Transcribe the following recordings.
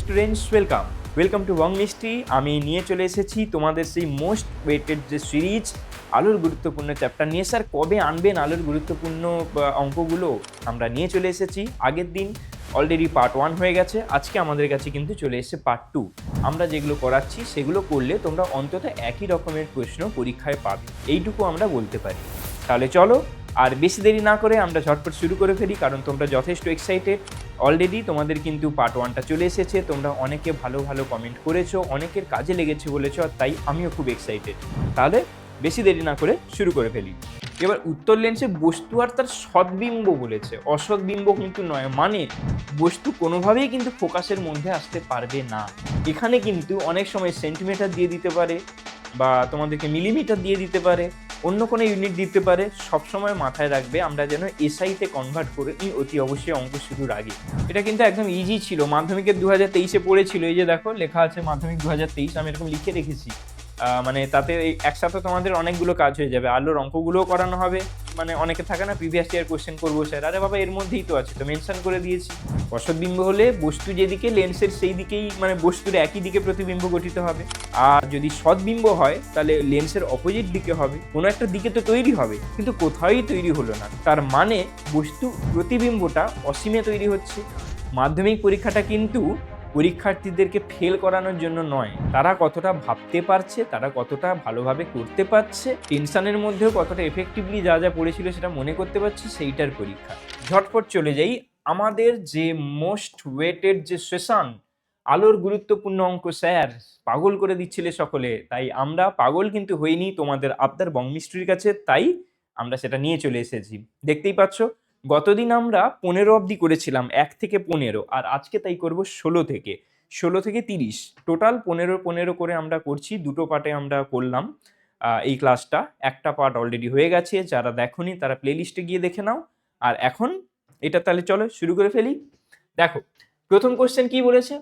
Students, welcome to Bong mystery. আমি নিয়ে চলে এসেছি তোমাদের সেই মোস্ট ওয়েটেড যে সিরিজ আলোর গুরুত্বপূর্ণ চ্যাপ্টার নিয়ে। স্যার কবে আনবেন আলোর গুরুত্বপূর্ণ অঙ্কগুলো? আমরা নিয়ে চলে এসেছি। আগের দিন অলরেডি পার্ট 1 হয়ে গেছে, আজকে আমাদের কাছে কিন্তু চলে এসেছে পার্ট 2। আমরা যেগুলো করাচ্ছি সেগুলো করলে তোমরা অন্তত একই রকমের প্রশ্ন পরীক্ষায় পাবে, এইটুকু আমরা বলতে পারি। তাহলে চলো আর বেশি দেরি না করে আমরা ঝটপট শুরু করে ফেলি, কারণ তোমরা যথেষ্ট এক্সাইটেড। অলরেডি তোমাদের কিন্তু পার্ট 1টা চলে এসেছে, তোমরা অনেকে ভালো ভালো কমেন্ট করেছো, অনেকের কাজে লেগেছে বলেছো, আর তাই আমিও খুব এক্সাইটেড। তাহলে বেশি দেরি না করে শুরু করে ফেলি। এবার উত্তর লেন্সে বস্তু আর তার সদ্বিম্ব বলেছে, অসদ্বিম্ব কিন্তু নয়। মানে বস্তু কোনোভাবেই কিন্তু ফোকাসের মধ্যে আসতে পারবে না। এখানে কিন্তু অনেক সময় সেন্টিমিটার দিয়ে দিতে পারে, বা তোমাদেরকে মিলিমিটার দিয়ে দিতে পারে, অন্য কোনো ইউনিট দিতে পারে। সবসময় মাথায় রাখবে আমরা যেন এসআইতে কনভার্ট করে নিই অতি অবশ্যই অঙ্ক শুরুর আগে। এটা কিন্তু একদম ইজি ছিল, মাধ্যমিকের 2023-এ পড়েছিল। এই যে দেখো লেখা আছে মাধ্যমিক 2023, আমি এরকম লিখে রেখেছি। মানে তাতে একসাথে তোমাদের অনেকগুলো কাজ হয়ে যাবে, আলোর অঙ্কগুলোও করানো হবে। মানে অনেকে থাকে না প্রিভিয়াস ইয়ার কোশ্চেন করবো স্যার, আরে বাবা এর মধ্যেই তো আছে, তো মেনশন করে দিয়েছি। অসৎবিম্ব হলে বস্তু যেদিকে লেন্সের সেই দিকেই, মানে বস্তুর একই দিকে প্রতিবিম্ব গঠিত হবে। আর যদি সদ্বিম্ব হয় তাহলে লেন্সের অপোজিট দিকে হবে, কোনো একটা দিকে তো তৈরি হবে, কিন্তু কোথাওই তৈরি হলো না। তার মানে বস্তু প্রতিবিম্বটা অসীমে তৈরি হচ্ছে। মাধ্যমিক পরীক্ষাটা কিন্তু পরীক্ষার্থীদেরকে ফেল করানোর জন্য নয়, তারা কতটা ভাবতে পারছে, তারা কতটা ভালোভাবে করতে পারছে, টেনশনের মধ্যেও কতটা এফেক্টিভলি যা যা পড়েছিল সেটা মনে করতে পারছে, সেইটার পরীক্ষা। ঝটপট চলে যাই আমাদের যে মোস্ট ওয়েটেড যে সেশন, আলোর গুরুত্বপূর্ণ অঙ্ক। স্যার পাগল করে দিচ্ছিলে সকলে, তাই আমরা পাগল কিন্তু হইনি, তোমাদের আবদার বং মিস্ট্রির কাছে, তাই আমরা সেটা নিয়ে চলে এসেছি। দেখতেই পাচ্ছ গতদিন আমরা 15 অবধি করেছিলাম, 1 থেকে 15, আর আজকে তাই করব 16 থেকে 30। টোটাল 15 করে আমরা করছি, দুটো পার্টে আমরা করলাম এই ক্লাসটা। একটা পার্ট অলরেডি হয়ে গেছে, যারা দেখোনি তারা প্লেলিস্টে গিয়ে দেখে নাও। আর এখন এটা তাহলে চলো শুরু করে ফেলি। দেখো প্রথম কোশ্চেন কি বলেছে।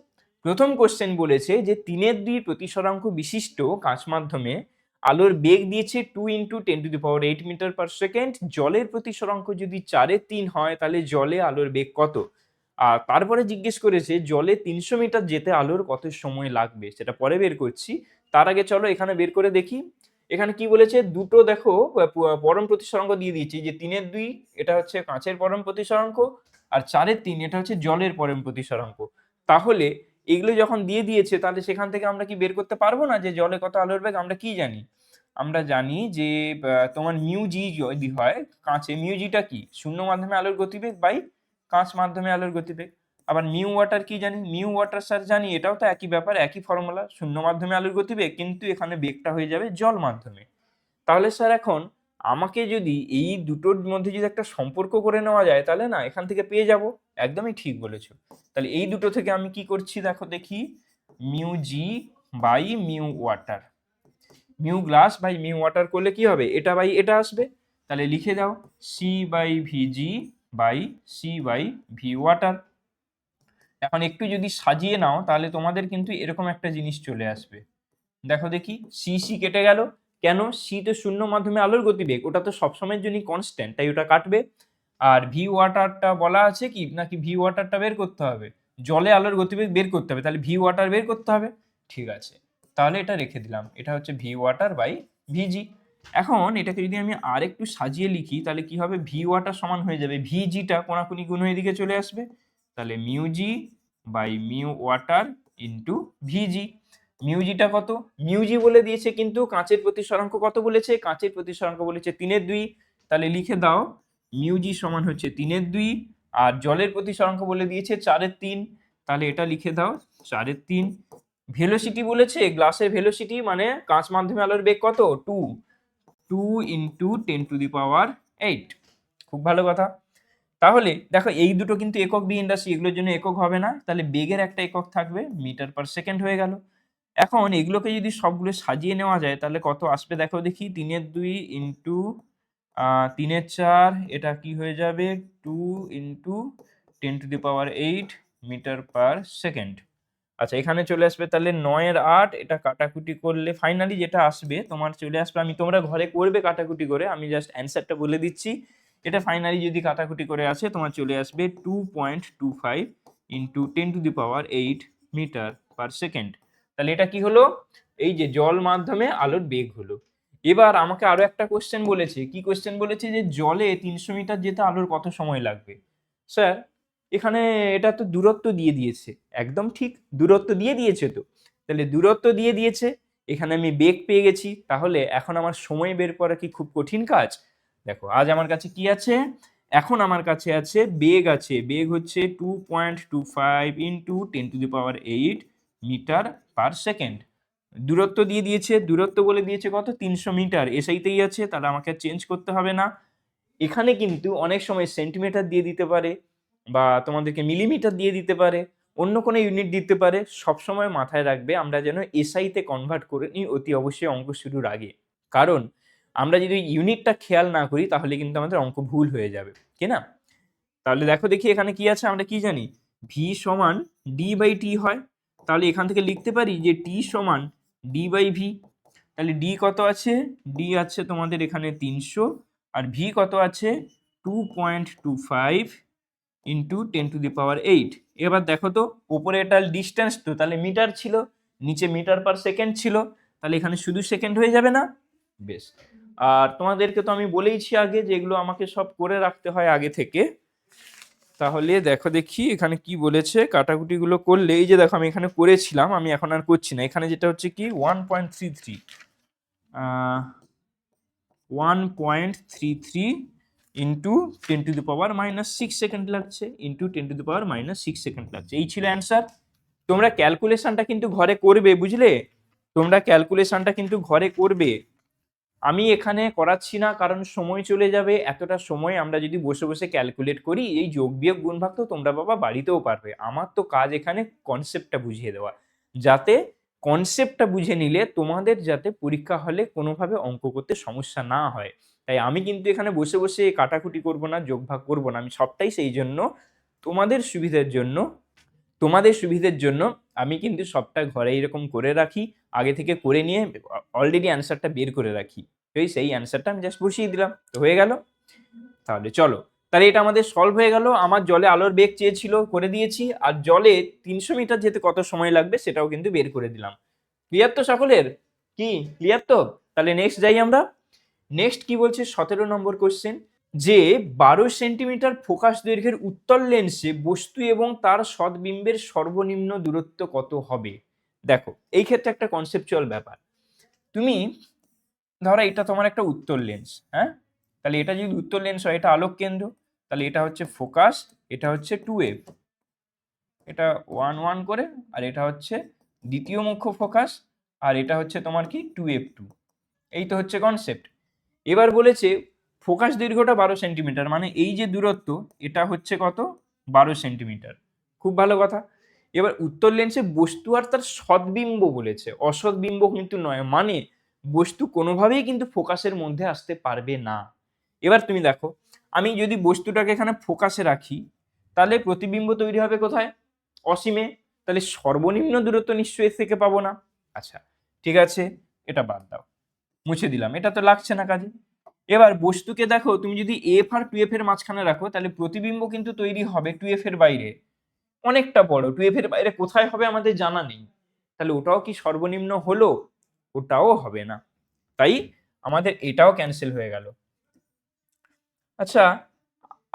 প্রথম কোশ্চেন বলেছে যে 3/2 প্রতিসরাঙ্ক বিশিষ্ট কাঁচ মাধ্যমে আলোর বেগ দিয়েছে 2 × 10⁸ মিটার পার সেকেন্ড। জলের প্রতিসরাঙ্ক যদি 4/3 হয় তাহলে জলে আলোর বেগ কত? আর তারপরে জিজ্ঞেস করেছে জলে 300 মিটার যেতে আলোর কত সময় লাগবে, সেটা পরে বের করছি। তার আগে চলো এখানে বের করে দেখি। এখানে কি বলেছে, দুটো দেখো পরম প্রতিসরাঙ্ক দিয়ে দিয়েছি, যে 3/2 এটা হচ্ছে কাঁচের পরম প্রতিসরাঙ্ক, আর 4/3 এটা হচ্ছে জলের পরম প্রতিসরাঙ্ক। তাহলে এগুলো যখন দিয়ে দিয়েছে তাহলে সেখান থেকে আমরা কি বের করতে পারবো না যে জলে কত আলোর বেগ? আমরা কি জানি? আমরা জানি যে তোমার মিউ-জি যদি হয় কাঁচে, মিউ-জিটা কি? শূন্য মাধ্যমে আলোর গতিবেগ বাই কাঁচ মাধ্যমে আলোর গতিবেগ। আবার মিউ ওয়াটার কি জানি? মিউ ওয়াটার স্যার জানি, এটাও তো একই ব্যাপার, একই ফর্মুলা, শূন্য মাধ্যমে আলোর গতিবেগ, কিন্তু এখানে বেগটা হয়ে যাবে জল মাধ্যমে। তাহলে স্যার এখন আমাকে যদি এই দুটোর মধ্যে যদি একটা সম্পর্ক করে নেওয়া যায় তাহলে না এখান থেকে পেয়ে যাব। একদমই ঠিক বলেছো। তাহলে এই দুটো থেকে আমি কি করছি দেখো দেখি, mu g by mu water, mu glass by mu water করলে কি হবে, এটা বাই এটা আসবে। তাহলে লিখে দাও C/VG বাই C/ভি ওয়াটার। এখন একটু যদি সাজিয়ে নাও তাহলে তোমাদের কিন্তু এরকম একটা জিনিস চলে আসবে। দেখো দেখি, সি কেটে গেল, কেন? সি তো শূন্য মাধ্যমে আলোর গতিবেগ, ওটা তো সবসময়ের জন্য কনস্ট্যান্ট, তাই ওটা কাটবে। আর ভি ওয়াটারটা বলা আছে কি, নাকি ভি ওয়াটারটা বের করতে হবে? জলে আলোর গতিবেগ বের করতে হবে, তাহলে ভি ওয়াটার বের করতে হবে। ঠিক আছে, তাহলে এটা রেখে দিলাম, এটা হচ্ছে ভি ওয়াটার বাই ভিজি। এখন এটাকে যদি আমি আর একটু সাজিয়ে লিখি তাহলে কি হবে, ভি ওয়াটার সমান হয়ে যাবে ভিজিটা কোনাকুনি গুণ হয়ে দিকে চলে আসবে, তাহলে মিউ-জি বাই মিউ ওয়াটার ইন্টু ভিজি। মিউ-জিটা কত? মিউ-জি বলে দিয়েছে, কিন্তু কাঁচের প্রতিসরাঙ্ক কত বলেছে? কাঁচের প্রতিসরাঙ্ক বলেছে 3/2। তাহলে লিখে দাও মিউ-জি সমান হচ্ছে 3/2, আর জলের প্রতিসরাঙ্ক বলে দিয়েছে 4/3, তাহলে এটা লিখে দাও 4/3। ভেলোসিটি বলেছে, গ্লাসের ভেলোসিটি মানে কাঁচ মাধ্যমে আলোর বেগ কত? 2 × 10⁸। খুব ভালো কথা। তাহলে দেখো এই দুটো কিন্তু একক বি ইন্ডাস্ট্রি, এগুলোর জন্য একক হবে না, তাহলে বেগের একটা একক থাকবে, মিটার পার সেকেন্ড হয়ে গেল। এখন এগুলোকে যদি সবগুলো সাজিয়ে নেওয়া যায় তাহলে কত আসবে দেখো দেখি, 3/2 ইন্টু 3/4, এটা কি হয়ে যাবে 2 × 10⁸ মিটার পার সেকেন্ড। আচ্ছা এখানে চলে আসবে তাহলে 9/8, এটা কাটাকুটি করলে ফাইনালি যেটা আসবে তোমার চলে আসবে, তোমরা ঘরে করবে কাটাকুটি করে, আমি জাস্ট অ্যান্সারটা বলে দিচ্ছি। এটা ফাইনালি যদি কাটাকুটি করে আসে তোমার চলে আসবে 2.25 × 10⁸ মিটার পার সেকেন্ড। তাহলে এটা কি হলো, এই যে জল মাধ্যমে আলোর বেগ হলো। এবার আমাকে আরো একটা কোশ্চেন বলেছে, কি কোশ্চেন বলেছে যে জলে 300 মিটার যেতে আলোর কত সময় লাগবে। স্যার এখানে এটা তো দূরত্ব দিয়ে দিয়েছে, একদম ঠিক দূরত্ব দিয়ে দিয়েছে। তো তাহলে দূরত্ব দিয়ে দিয়েছে, এখানে আমি বেগ পেয়ে গেছি, তাহলে এখন আমার সময় বের করা কি খুব কঠিন কাজ? দেখো আজ আমার কাছে কি আছে, এখন আমার কাছে আছে বেগ, আছে বেগ হচ্ছে 2.25 ইন্টু 10⁸ মিটার পার সেকেন্ড। দূরত্ব দিয়ে দিয়েছে, দূরত্ব বলে দিয়েছে কত, 300 মিটার, এসআইতেই আছে, তাহলে আমাকে চেঞ্জ করতে হবে না। এখানে কিন্তু অনেক সময় সেন্টিমিটার দিয়ে দিতে পারে, বা তোমাদেরকে মিলিমিটার দিয়ে দিতে পারে, অন্য কোনো ইউনিট দিতে পারে। সবসময় মাথায় রাখবে আমরা যেন এসআইতে কনভার্ট করে নিই অতি অবশ্যই অঙ্ক শুরুর আগে, কারণ আমরা যদি ইউনিটটা খেয়াল না করি তাহলে কিন্তু আমাদের অঙ্ক ভুল হয়ে যাবে, কি না? তাহলে দেখো দেখি এখানে কি আছে, আমরা কি জানি ভি সমান ডি বাই টি হয়, তাহলে এখান থেকে লিখতে পারি যে টি সমান ডি বাই ভি। তাহলে ডি কত আছে, ডি আছে তোমাদের এখানে 300, আর ভি কত আছে 2.25 ইন্টু 10⁸। এবার দেখো তো ওপরে এটা ডিস্টেন্স, তো তাহলে মিটার ছিল, নিচে মিটার পার সেকেন্ড ছিল, তাহলে এখানে শুধু সেকেন্ড হয়ে যাবে না? বেশ। আর তোমাদেরকে তো আমি বলেইছি আগে যে এগুলো আমাকে সব করে রাখতে হয় আগে থেকে। তাহলে দেখো দেখি এখানে কি বলেছে, কাটাকুটি গুলো করলে, এই যে দেখো আমি এখানে করেছিলাম, আমি এখন আর করছি না। এখানে যেটা হচ্ছে কি 1.33 1.33 ইন্টু 10⁻⁻6 সেকেন্ড লাগছে, ইন্টু 10⁻⁻6 সেকেন্ড লাগছে, এই ছিল অ্যান্সার। তোমরা ক্যালকুলেশনটা কিন্তু ঘরে করবে, বুঝলে? তোমরা ক্যালকুলেশনটা কিন্তু ঘরে করবে, আমি এখানে করাচ্ছি না, কারণ সময় চলে যাবে। এতটা সময় আমরা যদি বসে বসে ক্যালকুলেট করি, এই যোগ বিয়োগ গুণ ভাগ তো তোমরা বাবা বাড়িতেও পারবে। আমার তো কাজ এখানে কনসেপ্টটা বুঝিয়ে দেওয়া, যাতে কনসেপ্টটা বুঝে নিলে তোমাদের যাতে পরীক্ষা হলে কোনোভাবে অঙ্ক করতে সমস্যা না হয়। তাই আমি কিন্তু এখানে বসে বসে কাটাকুটি করব না, যোগ ভাগ করব না, আমি সবটাই সেই জন্য তোমাদের সুবিধার জন্য, তোমাদের সুবিধের জন্য আমি কিন্তু সবটা ঘরে এরকম করে রাখি, আগে থেকে করে নিয়ে অলরেডি অ্যান্সারটা বের করে রাখি। তো সেই অ্যান্সারটা আমি জাস্ট বসিয়ে দিলাম, তো হয়ে গেল। তাহলে চলো, তাহলে এটা আমাদের সলভ হয়ে গেল। আমার জলে আলোর বেগ চেয়েছিল, করে দিয়েছি, আর জলে 300 মিটার যেতে কত সময় লাগবে সেটাও কিন্তু বের করে দিলাম। ক্লিয়ার তো সকলের? কি ক্লিয়ার তো? তাহলে নেক্সট যাই আমরা। নেক্সট কি বলছে, 17 নম্বর কোশ্চেন, যে 12 সেন্টিমিটার ফোকাস দৈর্ঘ্যের উত্তল লেন্সে বস্তু এবং তার সদ্বিম্বের সর্বনিম্ন দূরত্ব কত হবে। দেখো এই ক্ষেত্রে একটা কনসেপচুয়াল ব্যাপার, তুমি ধরো এটা তোমার একটা উত্তল লেন্স, হ্যাঁ, তাহলে এটা যদি উত্তল লেন্স হয়, এটা আলোক কেন্দ্র, তাহলে এটা হচ্ছে ফোকাস, এটা হচ্ছে 2f, এটা 1 1 করে, আর এটা হচ্ছে দ্বিতীয় মুখ্য ফোকাস, আর এটা হচ্ছে তোমার কি 2f2। এই তো হচ্ছে কনসেপ্ট। এবার বলেছে ফোকাস দৈর্ঘ্যটা 12 সেন্টিমিটার, মানে এই যে দূরত্ব এটা হচ্ছে কত, 12 সেন্টিমিটার। খুব ভালো কথা। এবার উত্তর লেন্সে বস্তু আর তার সদ্বিম্ব বলেছে, অসদ্বিম্ব কিন্তু নয়, মানে বস্তু কোনোভাবেই কিন্তু ফোকাসের মধ্যে আসতে পারবে না। এবার তুমি দেখো, আমি যদি বস্তুটাকে এখানে ফোকাসে রাখি, তাহলে প্রতিবিম্ব তৈরি হবে কোথায়, অসীমে, তাহলে সর্বনিম্ন দূরত্ব নিশ্চয়ই এর থেকে পাবো না। আচ্ছা ঠিক আছে, এটা বাদ দাও, মুছে দিলাম, এটা তো লাগছে না কাজে। এবার বস্তুকে দেখো, তুমি যদি এফ আর টু এফ এর মাঝখানে রাখো, তাহলে প্রতিবিম্ব কিন্তু তৈরি হবে টু এফ এর বাইরে, অনেকটা বড়, টু এফ এর বাইরে কোথায় হবে আমাদের জানা নেই, তাহলে ওটাও কি সর্বনিম্ন হলো? ওটাও হবে না, তাই আমাদের এটাও ক্যান্সেল হয়ে গেল। আচ্ছা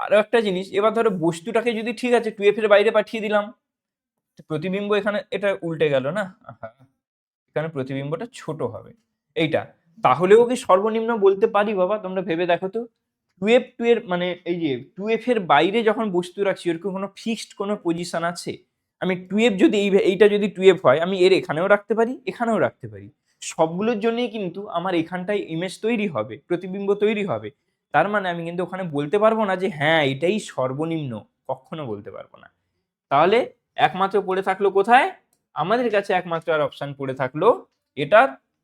আরো একটা জিনিস, এবার ধরো বস্তুটাকে যদি, ঠিক আছে, টু এফ এর বাইরে পাঠিয়ে দিলাম, প্রতিবিম্ব এখানে এটা উল্টে গেল না, এখানে প্রতিবিম্বটা ছোট হবে এইটা, তাহলেও কি সর্বনিম্ন বলতে পারি বাবা? তোমরা ভেবে দেখো তো, টু এর মানে এই যে টু এফ এর বাইরে যখন বস্তু রাখছি, এরকম কোনো ফিক্সড কোনো পজিশন আছে? আমি টু এফ যদি এইটা যদি টু এফ হয়, আমি এর এখানেও রাখতে পারি, এখানেও রাখতে পারি, সবগুলোর জন্যই কিন্তু আমার এখানটায় ইমেজ তৈরি হবে, প্রতিবিম্ব তৈরি হবে। তার মানে আমি কিন্তু ওখানে বলতে পারবো না যে হ্যাঁ এটাই সর্বনিম্ন, কখনো বলতে পারবো না। তাহলে একমাত্র পড়ে থাকলো কোথায়, আমাদের কাছে একমাত্র আর অপশন পড়ে থাকলো এটা,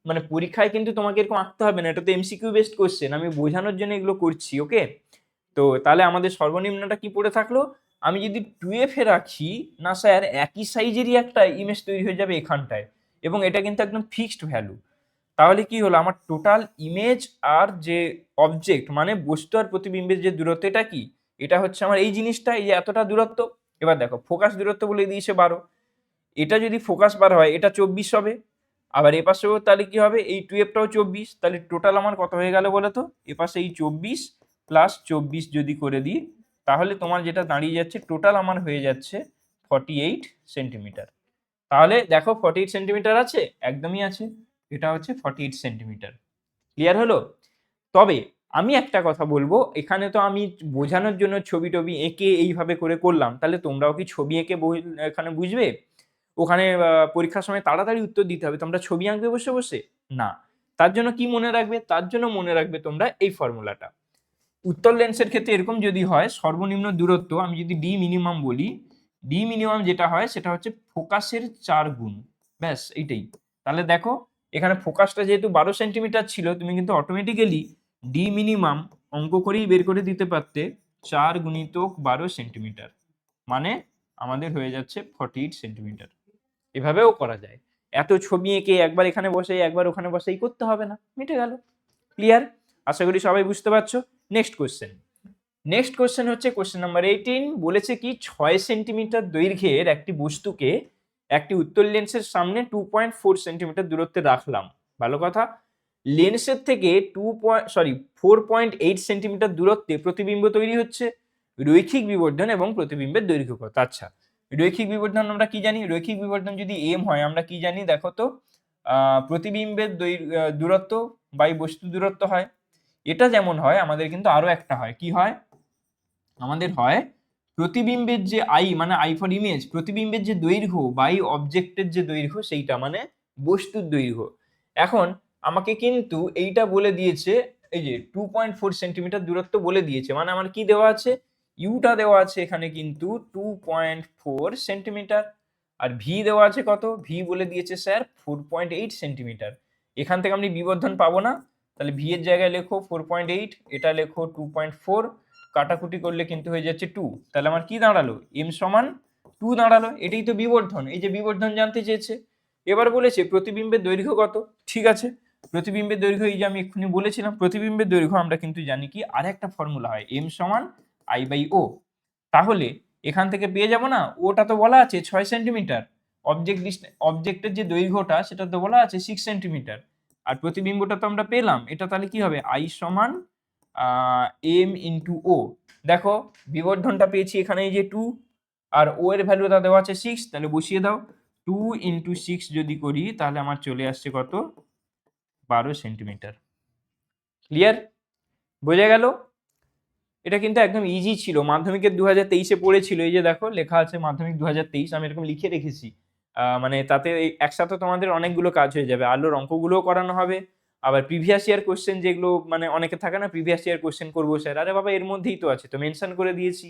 মানে পরীক্ষায় কিন্তু তোমাকে এরকম আঁকতে হবে না, এটা তো এমসিকিউ বেসড কোশ্চেন, আমি বোঝানোর জন্য এগুলো করছি, ওকে? তো তাহলে আমাদের সর্বনিম্নটা কি পড়ে থাকলো, আমি যদি টু এফ এ রাখি না স্যার, একই সাইজেরই একটা ইমেজ তৈরি হয়ে যাবে এখানটায়, এবং এটা কিন্তু একদম ফিক্সড ভ্যালু। তাহলে কি হলো, আমার টোটাল ইমেজ আর যে অবজেক্ট মানে বস্তু আর প্রতিবিম্বের যে দূরত্ব, এটা কি, এটা হচ্ছে আমার এই জিনিসটা, এই যে এতটা দূরত্ব। এবার দেখো ফোকাস দূরত্ব বলে দিয়েছে 12, এটা যদি ফোকাস বার হয় এটা 24 হবে, আবার এপাশেও তাহলে কি হবে, এই 12টাও 24, তাহলে টোটাল আমার কত হয়ে গেল বলো তো? এপাশে এই 24 প্লাস 24 যদি করে দিই, তাহলে তোমার যেটা দাঁড়িয়ে যাচ্ছে টোটাল আমার হয়ে যাচ্ছে 48 সেন্টিমিটার। তাহলে দেখো 48 সেন্টিমিটার আছে, একদমই আছে, এটা হচ্ছে 48 সেন্টিমিটার। ক্লিয়ার হলো? তবে আমি একটা কথা বলবো, এখানে তো আমি বোঝানোর জন্য ছবি টবি এঁকে এইভাবে করে করলাম, তাহলে তোমরাও কি ছবি এঁকে এখানে বুঝবে? ওখানে পরীক্ষার সময় তাড়াতাড়ি উত্তর দিতে হবে, তোমরা ছবি আঁকবে বসে বসে? না। তার জন্য কি মনে রাখবে? তার জন্য মনে রাখবে তোমরা এই ফর্মুলাটা। উত্তর লেন্সের ক্ষেত্রে এরকম যদি হয়, সর্বনিম্ন দূরত্ব আমি যদি ডি মিনিমাম বলি, ডি মিনিমাম যেটা হয় সেটা হচ্ছে ফোকাসের 4 গুণ, ব্যাস এইটাই। তাহলে দেখো এখানে ফোকাসটা যেহেতু 12 সেন্টিমিটার ছিল, তুমি কিন্তু অটোমেটিক্যালি ডি মিনিমাম অঙ্ক করেই বের করে দিতে পারতে 4 গুণিতক 12 সেন্টিমিটার, মানে আমাদের হয়ে যাচ্ছে 48 সেন্টিমিটার। এভাবেও করা যায়, এত ছবি এঁকে একবার এখানে বসে একবার ওখানে বসেই করতে হবে না, মিটে গেল। ক্লিয়ার? আশা করি সবাই বুঝতে পারছো। নেক্সট কোশ্চেন হচ্ছে কোশ্চেন নাম্বার 18। বলেছে কি 6 সেন্টিমিটার দৈর্ঘ্যের একটি বস্তুকে একটি উত্তল লেন্সের সামনে 2.4 সেন্টিমিটার দূরত্বে রাখলাম। ভালো কথা। লেন্সের থেকে 4.8 সেন্টিমিটার দূরত্বে প্রতিবিম্ব তৈরি হচ্ছে। রৈখিক বিবর্ধন এবং প্রতিবিম্বের দৈর্ঘ্য কত? আচ্ছা, রৈখিক বিবর্ধন আমরা কি জানি? রৈখিক বিবর্ধন যদি এম হয় আমরা কি জানি দেখো তো, প্রতিবিম্বের দূরত্ব বাই বস্তু দূরত্ব হয়। এটা যেমন হয় আমাদের কিন্তু আরো একটা হয়, কি হয়? আমাদের হয় প্রতিবিম্বের যে আই মানে আই ফর ইমেজ, প্রতিবিম্বের যে দৈর্ঘ্য বাই অবজেক্টের যে দৈর্ঘ্য সেইটা মানে বস্তুর দৈর্ঘ্য। এখন আমাকে কিন্তু এইটা বলে দিয়েছে, এই যে 2.4 সেন্টিমিটার দূরত্ব বলে দিয়েছে, মানে আমার কি দেওয়া আছে? ইউটা দেওয়া আছে এখানে কিন্তু 2.4 সেন্টিমিটার, আর ভি দেওয়া আছে কত? ভি বলে দিয়েছে স্যার 4.8 সেন্টিমিটার। এখান থেকে আমি বিবর্ধন পাবো না, তাহলে ভি এর জায়গায় লেখো 4.8, এটা লেখো 2.4, কাটাকুটি করলে কিন্তু হয়ে যাচ্ছে 2। তাহলে আমার কি দাঁড়ালো? এম সমান 2 দাঁড়ালো। এটাই তো বিবর্ধন, এই যে বিবর্ধন জানতে চেয়েছে। এবার বলেছে প্রতিবিম্বের দৈর্ঘ্য কত। ঠিক আছে, প্রতিবিম্বের দৈর্ঘ্য এই যে আমি এক্ষুনি বলেছিলাম, প্রতিবিম্বের দৈর্ঘ্য আমরা কিন্তু জানি কি আর একটা ফর্মুলা হয়, এম সমান আই বাই ও। তাহলে এখান থেকে পেয়ে যাব না, ওটা তো বলা আছে 6 সেন্টিমিটার, অবজেক্টের যে দৈর্ঘ্যটা সেটা তো বলা আছে 6 সেন্টিমিটার, আর প্রতিবিম্বটা তো আমরা পেলাম, এটা তাহলে কি হবে? আই সমান এম ইন্টু ও। দেখো বিবর্ধনটা পেয়েছি এখানে এই যে 2, আর ও এর ভ্যালুটা দেওয়া আছে 6, তাহলে বসিয়ে দাও। 2 ইন্টু 6 যদি করি তাহলে আমার চলে আসছে কত? 12 সেন্টিমিটার। ক্লিয়ার? বোঝা গেল? এটা কিন্তু একদম ইজি ছিল, মাধ্যমিকের 2023-এ পড়েছিল, এই যে দেখো লেখা আছে মাধ্যমিক 2023, আমি এরকম লিখে রেখেছি। মানে তাতে একসাথে তোমাদের অনেকগুলো কাজ হয়ে যাবে, আলোর অঙ্কগুলোও করানো হবে, আবার প্রিভিয়াস ইয়ার কোশ্চেন যেগুলো মানে অনেকে থাকে না প্রিভিয়াস ইয়ার কোশ্চেন করবো স্যার, আরে বাবা এর মধ্যেই তো আছে, তো মেনশন করে দিয়েছি।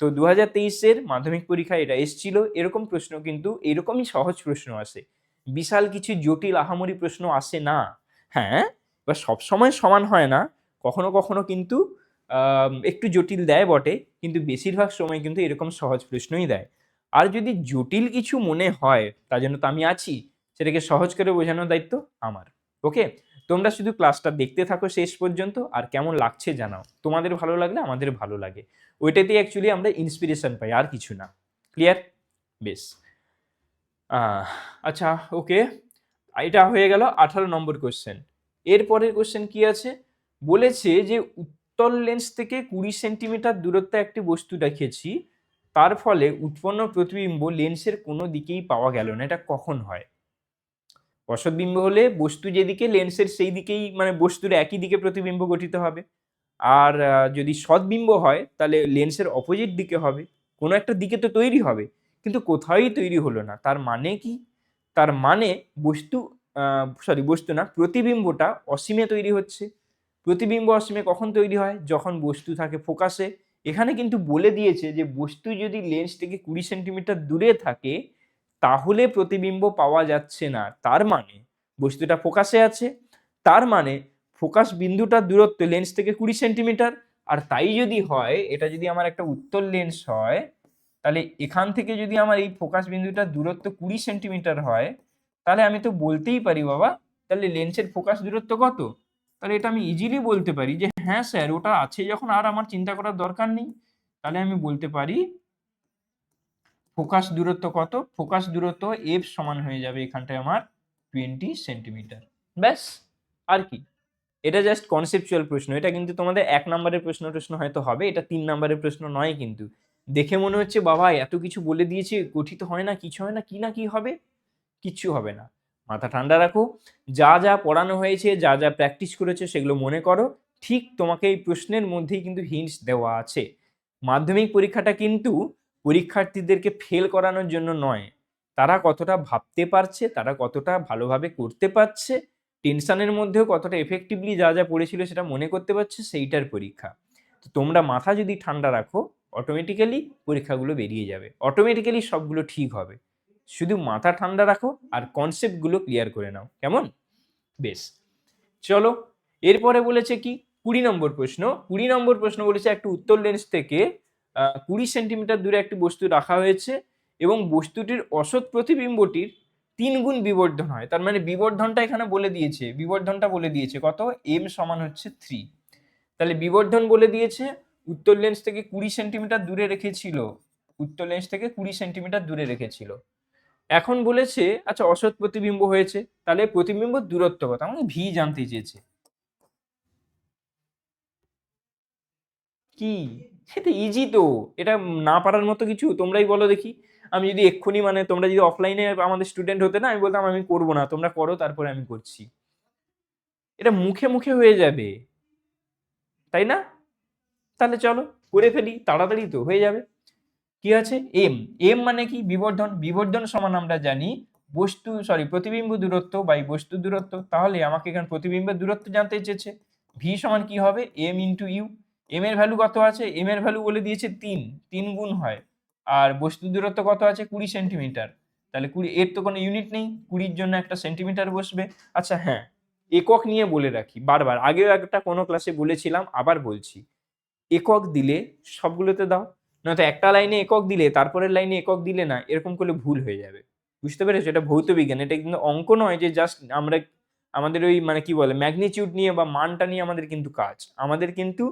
তো 2023-এর মাধ্যমিক পরীক্ষায় এটা এসেছিল, এরকম প্রশ্ন কিন্তু এরকমই সহজ প্রশ্ন আসে, বিশাল কিছু জটিল আহামরি প্রশ্ন আসে না। হ্যাঁ, এবার সবসময় সমান হয় না, কখনো কখনো কিন্তু একটু জটিল দেয় বটে, কিন্তু বেশিরভাগ সময় কিন্তু এরকম সহজ প্রশ্নই দেয়। আর যদি জটিল কিছু মনে হয় তার জন্য তো আমি আছি, সেটাকে সহজ করে বোঝানোর দায়িত্ব আমার। ওকে, তোমরা শুধু ক্লাসটা দেখতে থাকো শেষ পর্যন্ত, আর কেমন লাগছে জানাও, তোমাদের ভালো লাগলে আমাদের ভালো লাগে, ওইটাতে অ্যাকচুয়ালি আমরা ইন্সপিরেশন পাই, আর কিছু না। ক্লিয়ার? বেশ। আচ্ছা, ওকে, এটা হয়ে গেল 18 নম্বর কোশ্চেন। এরপরের কোশ্চেন কি আছে? বলেছে যে উত্তল লেন্স থেকে 20 সেন্টিমিটার দূরত্বে একটি বস্তু রেখেছি, তার ফলে উৎপন্ন প্রতিবিম্ব লেন্সের কোনো দিকেই পাওয়া গেল না, এটা কখন হয়? অসৎবিম্ব হলে বস্তু যেদিকে লেন্সের সেই দিকেই, মানে বস্তুর একই দিকে প্রতিবিম্ব গঠিত হবে। আর যদি সৎবিম্ব হয় তাহলে লেন্সের অপোজিট দিকে হবে, কোনো একটা দিকে তো তৈরি হবে, কিন্তু কোথাওই তৈরি হলো না। তার মানে কি? তার মানে বস্তু না, প্রতিবিম্বটা অসীমে তৈরি হচ্ছে। প্রতিবিম্ব অসীমে কখন তৈরি হয়? যখন বস্তু থাকে ফোকাসে। এখানে কিন্তু বলে দিয়েছে যে বস্তু যদি লেন্স থেকে 20 সেন্টিমিটার দূরে থাকে তাহলে প্রতিবিম্ব পাওয়া যাচ্ছে না, তার মানে বস্তুটা ফোকাসে আছে, তার মানে ফোকাস বিন্দুটার দূরত্ব লেন্স থেকে 20 সেন্টিমিটার। আর তাই যদি হয়, এটা যদি আমার একটা উত্তল লেন্স হয়, তাহলে এখান থেকে যদি আমার এই ফোকাস বিন্দুটার দূরত্ব 20 সেন্টিমিটার হয়, তাহলে আমি তো বলতেই পারি বাবা, তাহলে লেন্সের ফোকাস দূরত্ব কত? তাহলে এটা আমি ইজিলি বলতে পারি যে হ্যাঁ স্যার, ওটা আছে যখন আর আমার চিন্তা করার দরকার নেই, তাহলে আমি বলতে পারি ফোকাস দূরত্ব কত? ফোকাস দূরত্ব এফ সমান হয়ে যাবে এখানটায় আমার 20 সেন্টিমিটার। ব্যাস, আর কি? এটা জাস্ট কনসেপচুয়াল প্রশ্ন। এটা কিন্তু তোমাদের 1 নাম্বারের প্রশ্ন হয়তো হবে, এটা 3 নাম্বারের প্রশ্ন নয় কিন্তু। দেখে মনে হচ্ছে বাবা এত কিছু বলে দিয়েছে, গঠিত হয় না, কিছু হয় না, কি না কি হবে? কিচ্ছু হবে না। মাথা ঠান্ডা রাখো, যা যা পড়ানো হয়েছে, যা যা প্র্যাকটিস করেছো সেগুলো মনে করো। ঠিক তোমাকে এই প্রশ্নের মধ্যেই কিন্তু হিন্টস দেওয়া আছে। মাধ্যমিক পরীক্ষাটা কিন্তু পরীক্ষার্থীদেরকে ফেল করানোর জন্য নয়। তারা কতটা ভাবতে পারছে, তারা কতটা ভালোভাবে করতে পারছে, টেনশনের মধ্যেও কতটা এফেক্টিভলি যা যা পড়েছিল সেটা মনে করতে পারছে, সেইটার পরীক্ষা। তো তোমরা মাথা যদি ঠান্ডা রাখো, অটোমেটিক্যালি পরীক্ষাগুলো বেরিয়ে যাবে, অটোমেটিক্যালি সবগুলো ঠিক হবে। শুধু মাথা ঠান্ডা রাখো আর কনসেপ্টগুলো ক্লিয়ার করে নাও, কেমন? বেশ, চলো এরপরে বলেছে কি 20 নম্বর প্রশ্ন। 20 নম্বর প্রশ্ন বলেছে একটা উত্তর লেন্স থেকে 20 সেন্টিমিটার দূরে একটি বস্তু রাখা হয়েছে এবং বস্তুটির অসৎ প্রতিবিম্বটির 3 গুণ বিবর্ধন হয়। তার মানে বিবর্ধনটা এখানে বলে দিয়েছে, বিবর্ধনটা বলে দিয়েছে কত? এম সমান হচ্ছে 3। তাহলে বিবর্ধন বলে দিয়েছে, উত্তর লেন্স থেকে 20 সেন্টিমিটার দূরে রেখেছিল, উত্তর লেন্স থেকে 20 সেন্টিমিটার দূরে রেখেছিল। এখন বলেছে আচ্ছা অসৎ প্রতিবিম্ব হয়েছে, তাহলে প্রতিবিম্ব দূরত্ব কত? আমাকে ভি জানতে চেয়েছে। কি? সেটা ইজি তো, এটা না পারার মতো কিছু? তোমরাই বলো দেখি। আমি যদি এক্ষুনি মানে তোমরা যদি অফলাইনে আমাদের স্টুডেন্ট হতে না, আমি বলতাম আমি করবো না, তোমরা করো তারপরে আমি করছি। এটা মুখে মুখে হয়ে যাবে, তাই না? তাহলে চলো করে ফেলি, তাড়াতাড়ি তো হয়ে যাবে। কি আছে? এম। এম মানে কি? বিবর্ধন। বিবর্ধন সমান আমরা জানি প্রতিবিম্ব দূরত্ব বাই বস্তু দূরত্ব। তাহলে আমাকে এখানে প্রতিবিম্বের দূরত্ব জানতে চেয়েছে। ভি সমান কি হবে? M into U. এম এর ভ্যালু কত আছে? এম এর ভ্যালু বলে দিয়েছে 3, 3 গুণ হয়। আর বস্তু দূরত্ব কত আছে? 20 সেন্টিমিটার। তাহলে 20, এর তো কোনো ইউনিট নেই, 20-র জন্য একটা সেন্টিমিটার বসবে। আচ্ছা হ্যাঁ, একক নিয়ে বলে রাখি, বারবার আগেও একটা কোনো ক্লাসে বলেছিলাম, আবার বলছি, একক দিলে সবগুলোতে দাও, নয়তো একটা লাইনে একক দিলে তারপরের লাইনে একক দিলে না, এরকম করলে ভুল হয়ে যাবে। বুঝতে পেরেছো? এটা ভৌত বিজ্ঞান, এটা কিন্তু অঙ্ক নয় যে জাস্ট আমরা আমাদের ওই মানে কি বলে ম্যাগনিটিউড নিয়ে বা মানটা নিয়ে আমাদের কিন্তু কাজ। আমাদের কিন্তু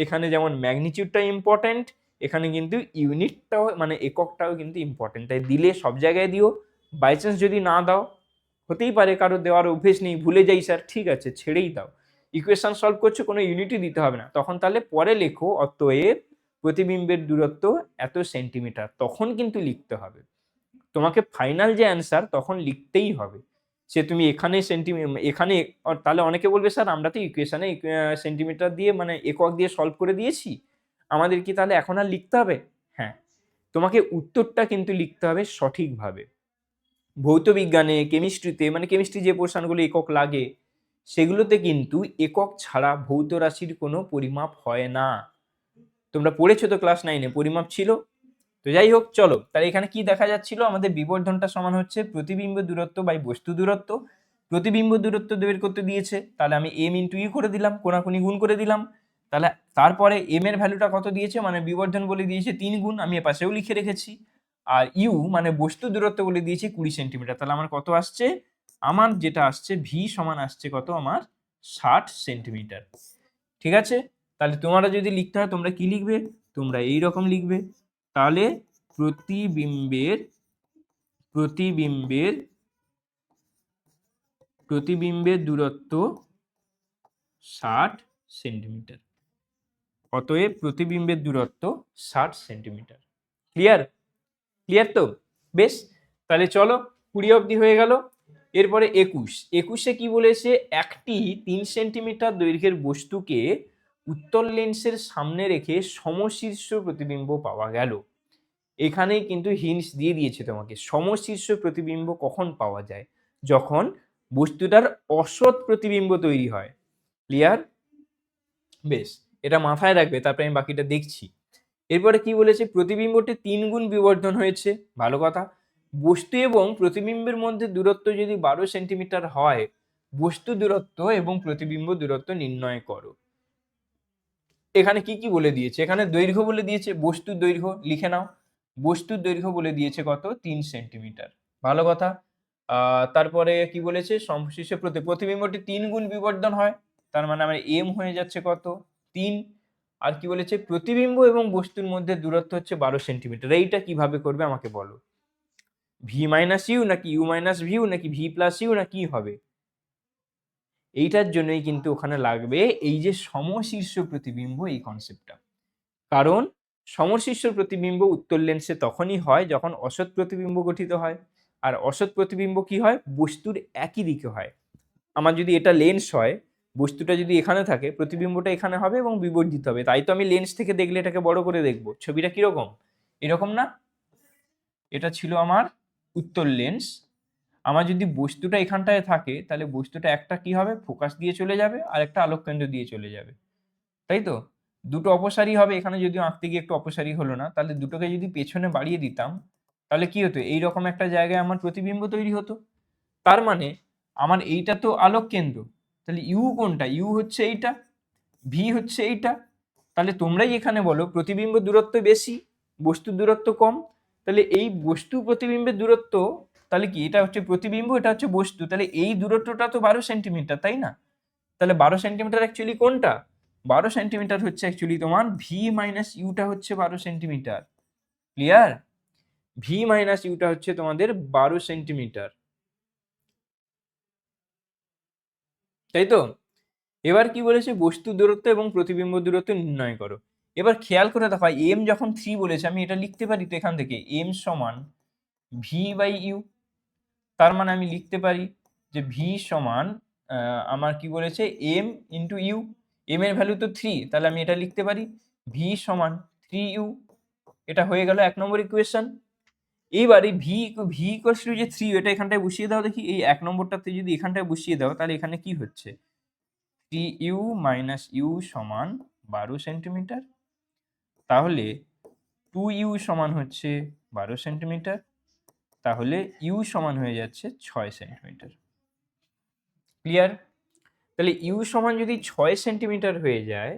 এখানে যেমন ম্যাগনিটিউডটা ইম্পর্ট্যান্ট, এখানে কিন্তু ইউনিটটাও মানে এককটাও কিন্তু ইম্পর্ট্যান্ট। তাই দিলে সব জায়গায় দিও, বাই চান্স যদি না দাও, হতেই পারে কারো দেওয়ার অভ্যেস নেই, ভুলে যাই স্যার, ঠিক আছে ছেড়েই দাও। ইকুয়েশন সলভ করছো, কোনো ইউনিটই দিতে হবে না, তখন তাহলে পরে লেখো অতএব প্রতিবিম্বের দূরত্ব এত সেন্টিমিটার, তখন কিন্তু লিখতে হবে। তোমাকে ফাইনাল যে অ্যান্সার তখন লিখতেই হবে। সে তুমি এখানে এখানে, তাহলে অনেকে বলবে স্যার আমরা তো ইকুয়েশনে সেন্টিমিটার দিয়ে মানে একক দিয়ে সলভ করে দিয়েছি, আমাদের কি তাহলে এখন আর লিখতে হবে? হ্যাঁ, তোমাকে উত্তরটা কিন্তু লিখতে হবে সঠিকভাবে। ভৌত বিজ্ঞানে, কেমিস্ট্রিতে, মানে কেমিস্ট্রি যে পোর্শনগুলো একক লাগে সেগুলোতে কিন্তু একক ছাড়া ভৌত রাশির কোনো পরিমাপ হয় না। তোমরা পড়েছো তো ক্লাস 9-এ, পরিমাপ ছিল। তো যাই হোক, চলো তাহলে এখানে কি দেখা যাচ্ছিল, আমাদের বিবর্ধনটা সমান হচ্ছে প্রতিবিম্ব দূরত্ব বাই বস্তু দূরত্ব। প্রতিবিম্ব দূরত্ব বের করতে দিয়েছে, তাহলে আমি এম ইন্টু ইউ করে দিলাম, কোনাকুনি গুণ করে দিলাম। তাহলে তারপরে এম এর ভ্যালুটা কত দিয়েছে, মানে বিবর্ধন বলে দিয়েছে 3 গুণ, আমি এপাশেও লিখে রেখেছি। আর ইউ মানে বস্তু দূরত্ব বলে দিয়েছে 20 সেন্টিমিটার। তাহলে আমার কত আসছে? আমার যেটা আসছে ভি সমান আসছে কত, আমার 60 সেন্টিমিটার। ঠিক আছে? তাহলে তোমরা যদি লিখতে হয় তোমরা কি লিখবে? তোমরা এই রকম লিখবে। তাহলে প্রতিবিম্বের প্রতিবিম্বের প্রতিবিম্বের দূরত্ব 60 সেন্টিমিটার। অতএব প্রতিবিম্বের দূরত্ব 60 সেন্টিমিটার। ক্লিয়ার? ক্লিয়ার তো? বেশ, তাহলে চলো 20 অবধি হয়ে গেল। এরপরে 21-এ কি বলেছে, একটি 3 সেন্টিমিটার দৈর্ঘ্যের বস্তুকে উত্তল লেন্সের সামনে রেখে সমশীর্ষ প্রতিবিম্ব পাওয়া গেল। এখানেই কিন্তু হিন্টস দিয়ে দিয়েছে তোমাকে, সমশীর্ষ প্রতিবিম্ব কখন পাওয়া যায়? যখন বস্তুটার অসৎ প্রতিবিম্ব তৈরি হয়। ক্লিয়ার? বেশ, এটা মাথায় রাখবে, তারপরে আমি বাকিটা দেখছি। এরপরে কি বলেছে, প্রতিবিম্বটি 3 গুণ বিবর্ধন হয়েছে, ভালো কথা। বস্তু এবং প্রতিবিম্বের মধ্যে দূরত্ব যদি 12 সেন্টিমিটার হয়, বস্তু দূরত্ব এবং প্রতিবিম্ব দূরত্ব নির্ণয় করো। এখানে কি কি বলে দিয়েছে, এখানে দৈর্ঘ্য বলে দিয়েছে, বস্তুর দৈর্ঘ্য লিখে নাও। বস্তুর দৈর্ঘ্য বলে দিয়েছে কত, 3 সেন্টিমিটার, ভালো কথা। তারপরে কি বলেছে, সমশীর্ষ প্রতিবিম্বটি 3 গুণ বিবর্ধন হয়, তার মানে আমার এম হয়ে যাচ্ছে কত, 3। আর কি বলেছে, প্রতিবিম্ব এবং বস্তুর মধ্যে দূরত্ব হচ্ছে 12 সেন্টিমিটার। এইটা কিভাবে করবে আমাকে বলো, ভি মাইনাস ইউ নাকি ইউ মাইনাস ভিউ নাকি ভি প্লাস ইউ না কি হবে? এইটার জন্যই কিন্তু ওখানে লাগবে এই যে সমশীর্ষ প্রতিবিম্ব, এই কনসেপ্টটা। কারণ সমশীর্ষ প্রতিবিম্ব উত্তর লেন্সে তখনই হয় যখন অসৎ প্রতিবিম্ব গঠিত হয়। আর অসৎ প্রতিবিম্ব কি হয়, বস্তুর একই দিকে হয়। আমার যদি এটা লেন্স হয়, বস্তুটা যদি এখানে থাকে, প্রতিবিম্বটা এখানে হবে এবং বিবর্ধিত হবে। তাই তো আমি লেন্স থেকে দেখলে এটাকে বড় করে দেখবো। ছবিটা কিরকম, এরকম না? এটা ছিল আমার উত্তর লেন্স। আমার যদি বস্তুটা এখানটায় থাকে, তাহলে বস্তুটা একটা কি হবে, ফোকাস দিয়ে চলে যাবে আর একটা আলোক কেন্দ্র দিয়ে চলে যাবে, তাই তো? দুটো অপসারী হবে। এখানে যদিও আঁকতে গিয়ে একটু অপসারী হলো না, তাহলে দুটোকে যদি পেছনে বাড়িয়ে দিতাম, তাহলে কি হতো, এইরকম একটা জায়গায় আমার প্রতিবিম্ব তৈরি হতো। তার মানে আমার এইটা তো আলোক কেন্দ্র, তাহলে ইউ কোনটা, ইউ হচ্ছে এইটা, ভি হচ্ছে এইটা। তাহলে তোমরাই এখানে বলো প্রতিবিম্ব দূরত্ব বেশি, বস্তুর দূরত্ব কম। তাহলে এই বস্তু প্রতিবিম্বের দূরত্ব, তাহলে কি এটা হচ্ছে প্রতিবিম্ব, এটা হচ্ছে বস্তু, তাহলে এই দূরত্বটা তো 12 সেন্টিমিটার, তাই না? তাহলে 12 সেন্টিমিটার অ্যাকচুয়ালি কোনটা, 12 সেন্টিমিটার হচ্ছে অ্যাকচুয়ালি তোমার ভি মাইনাস ইউটা হচ্ছে 12 সেন্টিমিটার। ক্লিয়ার? ভি মাইনাস ইউটা হচ্ছে তোমাদের 12 সেন্টিমিটার, তাই তো? এবার কি বলেছে, বস্তু দূরত্ব এবং প্রতিবিম্ব দূরত্ব নির্ণয় করো। এবার খেয়াল করে দেখো, এম যখন 3 বলেছে, আমি এটা লিখতে পারি তো এখান থেকে, এম সমান ভি বাই ইউ। তার মানে আমি লিখতে পারি যে ভি সমান আমার কি বলেছে, এম ইন্টু ইউ। এম এর ভ্যালু তো 3, তাহলে আমি এটা লিখতে পারি ভি সমান 3u। এটা হয়ে গেল 1 নম্বর ইকুয়েশন। এইবারে ভি ভি ইকুয়ালস টু যে 3, এটা এখানটায় বসিয়ে দাও দেখি। এই 1 নম্বরটাতে যদি এখানটায় বসিয়ে দাও, তাহলে এখানে কি হচ্ছে, 3u মাইনাস ইউ সমান 12 সেন্টিমিটার। তাহলে 2u সমান হচ্ছে 12 সেন্টিমিটার, তাহলে ইউ সমান হয়ে যাচ্ছে 6 সেন্টিমিটার। ক্লিয়ার? তাহলে ইউ সমান যদি 6 সেন্টিমিটার হয়ে যায়,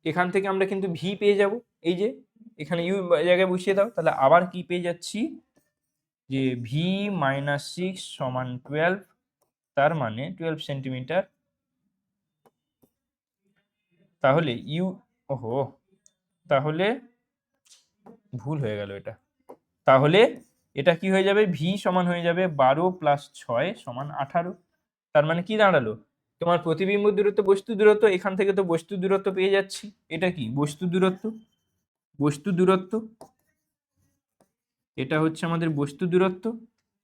এখান থেকে আমরা কিন্তু ভি পেয়ে যাব। এই যে এখানে ইউ জায়গায় বসিয়ে দাও, তাহলে আবার কি পেয়ে যাচ্ছি, যে ভি মাইনাস 6 সমান 12, তার মানে 12 সেন্টিমিটার। তাহলে ইউ, ওহো, তাহলে ভুল হয়ে গেল এটা। তাহলে এটা কি হয়ে যাবে, ভি সমান হয়ে যাবে 12 প্লাস 6 সমান 18। তার মানে কি দাঁড়ালো, তোমার প্রতিবিম্ব দূরত্ব বস্তু দূরত্ব, এখান থেকে তো বস্তু দূরত্ব পেয়ে যাচ্ছি। এটা কি বস্তু দূরত্ব, বস্তু দূরত্ব, এটা হচ্ছে আমাদের বস্তু দূরত্ব।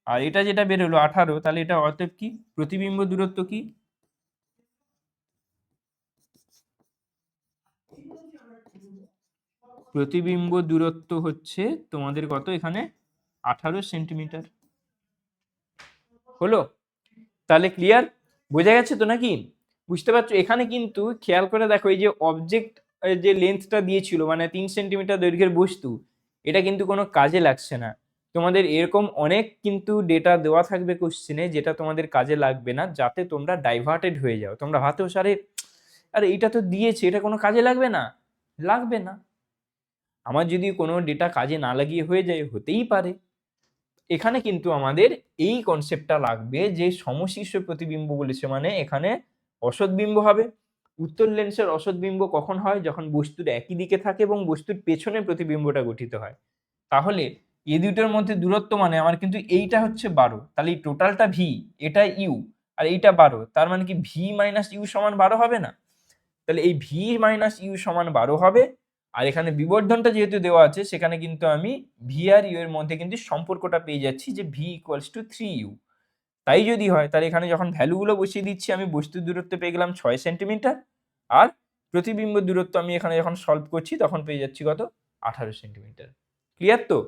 আর এটা যেটা বেরোলো 18, তাহলে এটা অতএব কি প্রতিবিম্ব দূরত্ব কি, প্রতিবিম্ব দূরত্ব হচ্ছে তোমাদের কত, এখানে 18 সেন্টিমিটার। হলো? তাহলে ক্লিয়ার, বোঝা গেছে তো নাকি? বুঝতে পারছো? এখানে কিন্তু খেয়াল করে দেখো, এই যে অবজেক্ট যে লেন্থটা দিয়েছিল, মানে 3 সেন্টিমিটার দৈর্ঘ্যের বস্তু, এটা কিন্তু কোনো কাজে লাগছে না। তোমাদের এরকম অনেক কিন্তু ডেটা দেওয়া থাকবে কোশ্চেনে, যেটা তোমাদের কাজে লাগবে না, যাতে তোমরা ডাইভার্টেড হয়ে যাও। তোমরা ভাবতে সারে, আরে এটা তো দিয়েছে, এটা কোনো কাজে লাগবে না, লাগবে না। আমার যদি কোনো ডেটা কাজে না লাগিয়ে হয়ে যায়, হতেই পারে। এখানে কিন্তু আমাদের এই কনসেপ্টটা লাগবে যে সমশীর্ষ প্রতিবিম্ব বলেছে, মানে এখানে অসৎ বিম্ব হবে। উত্তর লেন্সের অসৎ বিম্ব কখন হয়, যখন বস্তুর একই দিকে থাকে এবং বস্তুর পেছনে প্রতিবিম্বটা গঠিত হয়। তাহলে এই দুটোর মধ্যে দূরত্ব মানে আমার কিন্তু এইটা হচ্ছে 12, তাহলে এই টোটালটা ভি, এটা ইউ, আর এইটা 12, তার মানে কি ভি মাইনাস ইউ সমান 12 হবে না? তাহলে এই ভি মাইনাস ইউ সমান 12 হবে। আর এখানে বিবর্ধনটা যেহেতু দেওয়া আছে, সেখানে কিন্তু আমি ভি আর ইউ এর মধ্যে কিন্তু সম্পর্কটা পেয়ে যাচ্ছি, যে ভি ইকুয়ালস টু 3u। তাই যদি হয়, তাহলে এখানে যখন ভ্যালুগুলো বসিয়ে দিচ্ছি, আমি বস্তুর দূরত্ব পেয়ে গেলাম 6 সেন্টিমিটার, আর প্রতিবিম্ব দূরত্ব আমি এখানে যখন সলভ করছি, তখন পেয়ে যাচ্ছি কত, 18 সেন্টিমিটার। ক্লিয়ার তো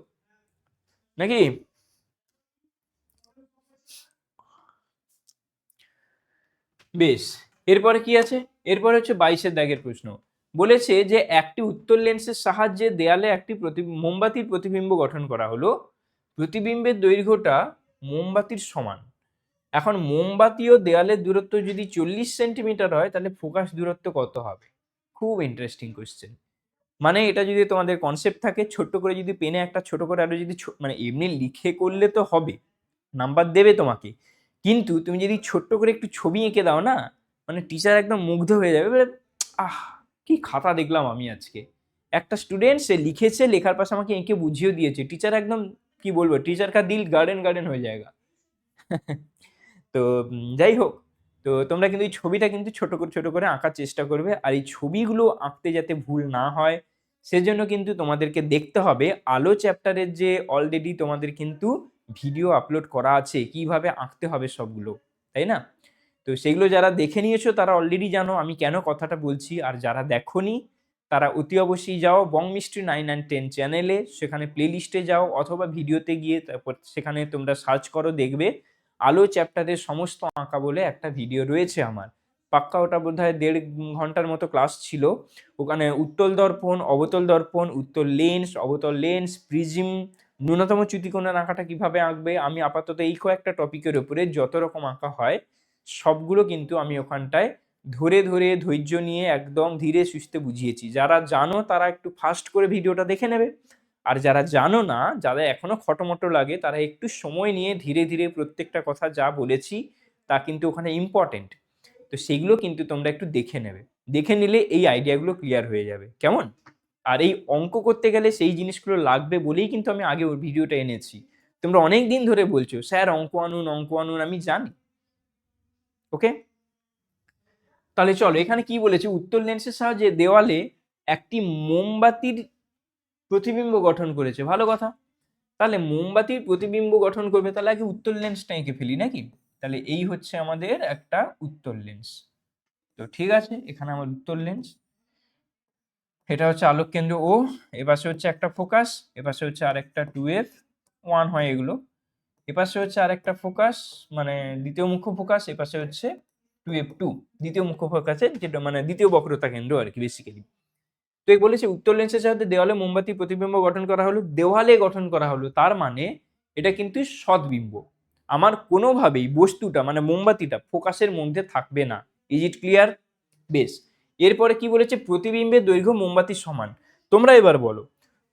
নাকি? বেশ, এরপরে কি আছে, এরপরে হচ্ছে 22 দাগের প্রশ্ন। বলেছে যে একটি উত্তর লেন্সের সাহায্যে দেয়ালে একটি মোমবাতির প্রতিবিম্ব গঠন করা হলো। প্রতিবিম্বের দৈর্ঘ্যটা মোমবাতির সমান। এখন মোমবাতি ও দেয়ালের দূরত্ব যদি 40 সেন্টিমিটার হয়, তাহলে ফোকাস দূরত্ব কত হবে? খুব ইন্টারেস্টিং কোশ্চেন। মানে এটা যদি তোমাদের কনসেপ্ট থাকে, ছোট্ট করে যদি পেনে একটা ছোট করে আরো যদি মানে এমনি লিখে করলে তো হবে, নাম্বার দেবে তোমাকে, কিন্তু তুমি যদি ছোট্ট করে একটু ছবি এঁকে দাও না, মানে টিচার একদম মুগ্ধ হয়ে যাবে। এবারে আহ কি খাতা দেখলাম আমি আজকে! একটা স্টুডেন্ট সে লিখেছে, লেখার পাশে আমাকে এঁকে বুঝিয়েও দিয়েছে। টিচার একদম কি বলবো, টিচার কা দিল গার্ডেন গার্ডেন হয়ে যায়গা। তো যাই হোক, তো তোমরা কিন্তু এই ছবিটা কিন্তু ছোট করে আঁকার চেষ্টা করবে। আর এই ছবিগুলো আঁকতে যাতে ভুল না হয়, সেজন্য কিন্তু তোমাদেরকে দেখতে হবে আলো চ্যাপ্টারের যে অলরেডি তোমাদের কিন্তু ভিডিও আপলোড করা আছে, কিভাবে আঁকতে হবে সবগুলো, তাই না? তো সেগুলো যারা দেখে নিয়েছো তারা অলরেডি জানো আমি কেন কথাটা বলছি। আর যারা দেখোনি তারা অতি অবশ্যই যাও বং মিস্ট্রি 9 and 10 চ্যানেলে, সেখানে প্লেলিস্টে যাও অথবা ভিডিওতে গিয়ে তারপর সেখানে তোমরা সার্চ করো, দেখবে আলো চ্যাপ্টারের সমস্ত আঁকা বলে একটা ভিডিও রয়েছে আমার। পাক্কা ওটা বোধহয় 1.5 ঘন্টার মতো ক্লাস ছিল। ওখানে উত্তল দর্পণ, অবতল দর্পণ, উত্তল লেন্স, অবতল লেন্স, প্রিজম, ন্যূনতম চ্যুতিকোণের আঁকাটা কিভাবে আঁকবে, আমি আপাতত এই কয়েকটা টপিকের উপরে যত রকম আঁকা হয় সবগুলো কিন্তু আমি ওখানটায় ধরে ধৈর্য নিয়ে একদম ধীরে সুস্থে বুঝিয়েছি। যারা জানো তারা একটু ফাস্ট করে ভিডিওটা দেখে নেবে, আর যারা জানো না, যাদের এখনো খটোমটো লাগে, তারা একটু সময় নিয়ে ধীরে প্রত্যেকটা কথা যা বলেছি তা কিন্তু ওখানে ইম্পর্টেন্ট। তো সেগুলো কিন্তু তোমরা একটু দেখে নেবে, দেখে নিলে এই আইডিয়াগুলো ক্লিয়ার হয়ে যাবে, কেমন? আর এই অঙ্ক করতে গেলে সেই জিনিসগুলো লাগবে বলেই কিন্তু আমি আগে ওর ভিডিওটা এনেছি। তোমরা অনেক দিন ধরে বলছো স্যার অঙ্ক আনুন অঙ্ক আনুন, আমি জানি। ওকে, তাহলে চলো এখানে কি বলেছে, উত্তল লেন্সের সাহায্যে দেওয়ালে একটি মোমবাতির প্রতিবিম্ব গঠন করেছে। ভালো কথা। তাহলে মোমবাতির প্রতিবিম্ব গঠন করবে, তাহলে আগে উত্তল লেন্সটা এঁকে ফেলি নাকি? তাহলে এই হচ্ছে আমাদের একটা উত্তল লেন্স। তো ঠিক আছে, এখানে আমার উত্তল লেন্স, এটা হচ্ছে আলোক কেন্দ্র ও, এপাশে হচ্ছে একটা ফোকাস, এপাশে হচ্ছে আরেকটা 2f1 হয় এগুলো, এপাশে হচ্ছে আরেকটা ফোকাস মানে দ্বিতীয় মুখ্য ফোকাস, এপাশে হচ্ছে 2f2 দ্বিতীয় মুখ্য ফোকাসের যেটা মানে দ্বিতীয় বক্রতা কেন্দ্র আর কি বেসিক্যালি। তো এই বলেছে উত্তল লেন্সের সাহায্যে দেওয়ালে মোমবাতি প্রতিবিম্ব গঠন করা হলো, দেওয়ালে গঠন করা হলো, তার মানে এটা কিন্তু সৎবিম্ব। আমার কোনোভাবেই বস্তুটা মানে মোমবাতিটা ফোকাসের মধ্যে থাকবে না। Is it clear? বেশ। এরপরে কি বলেছে, প্রতিবিম্বের দৈর্ঘ্য মোমবাতির সমান। তোমরা এবার বলো,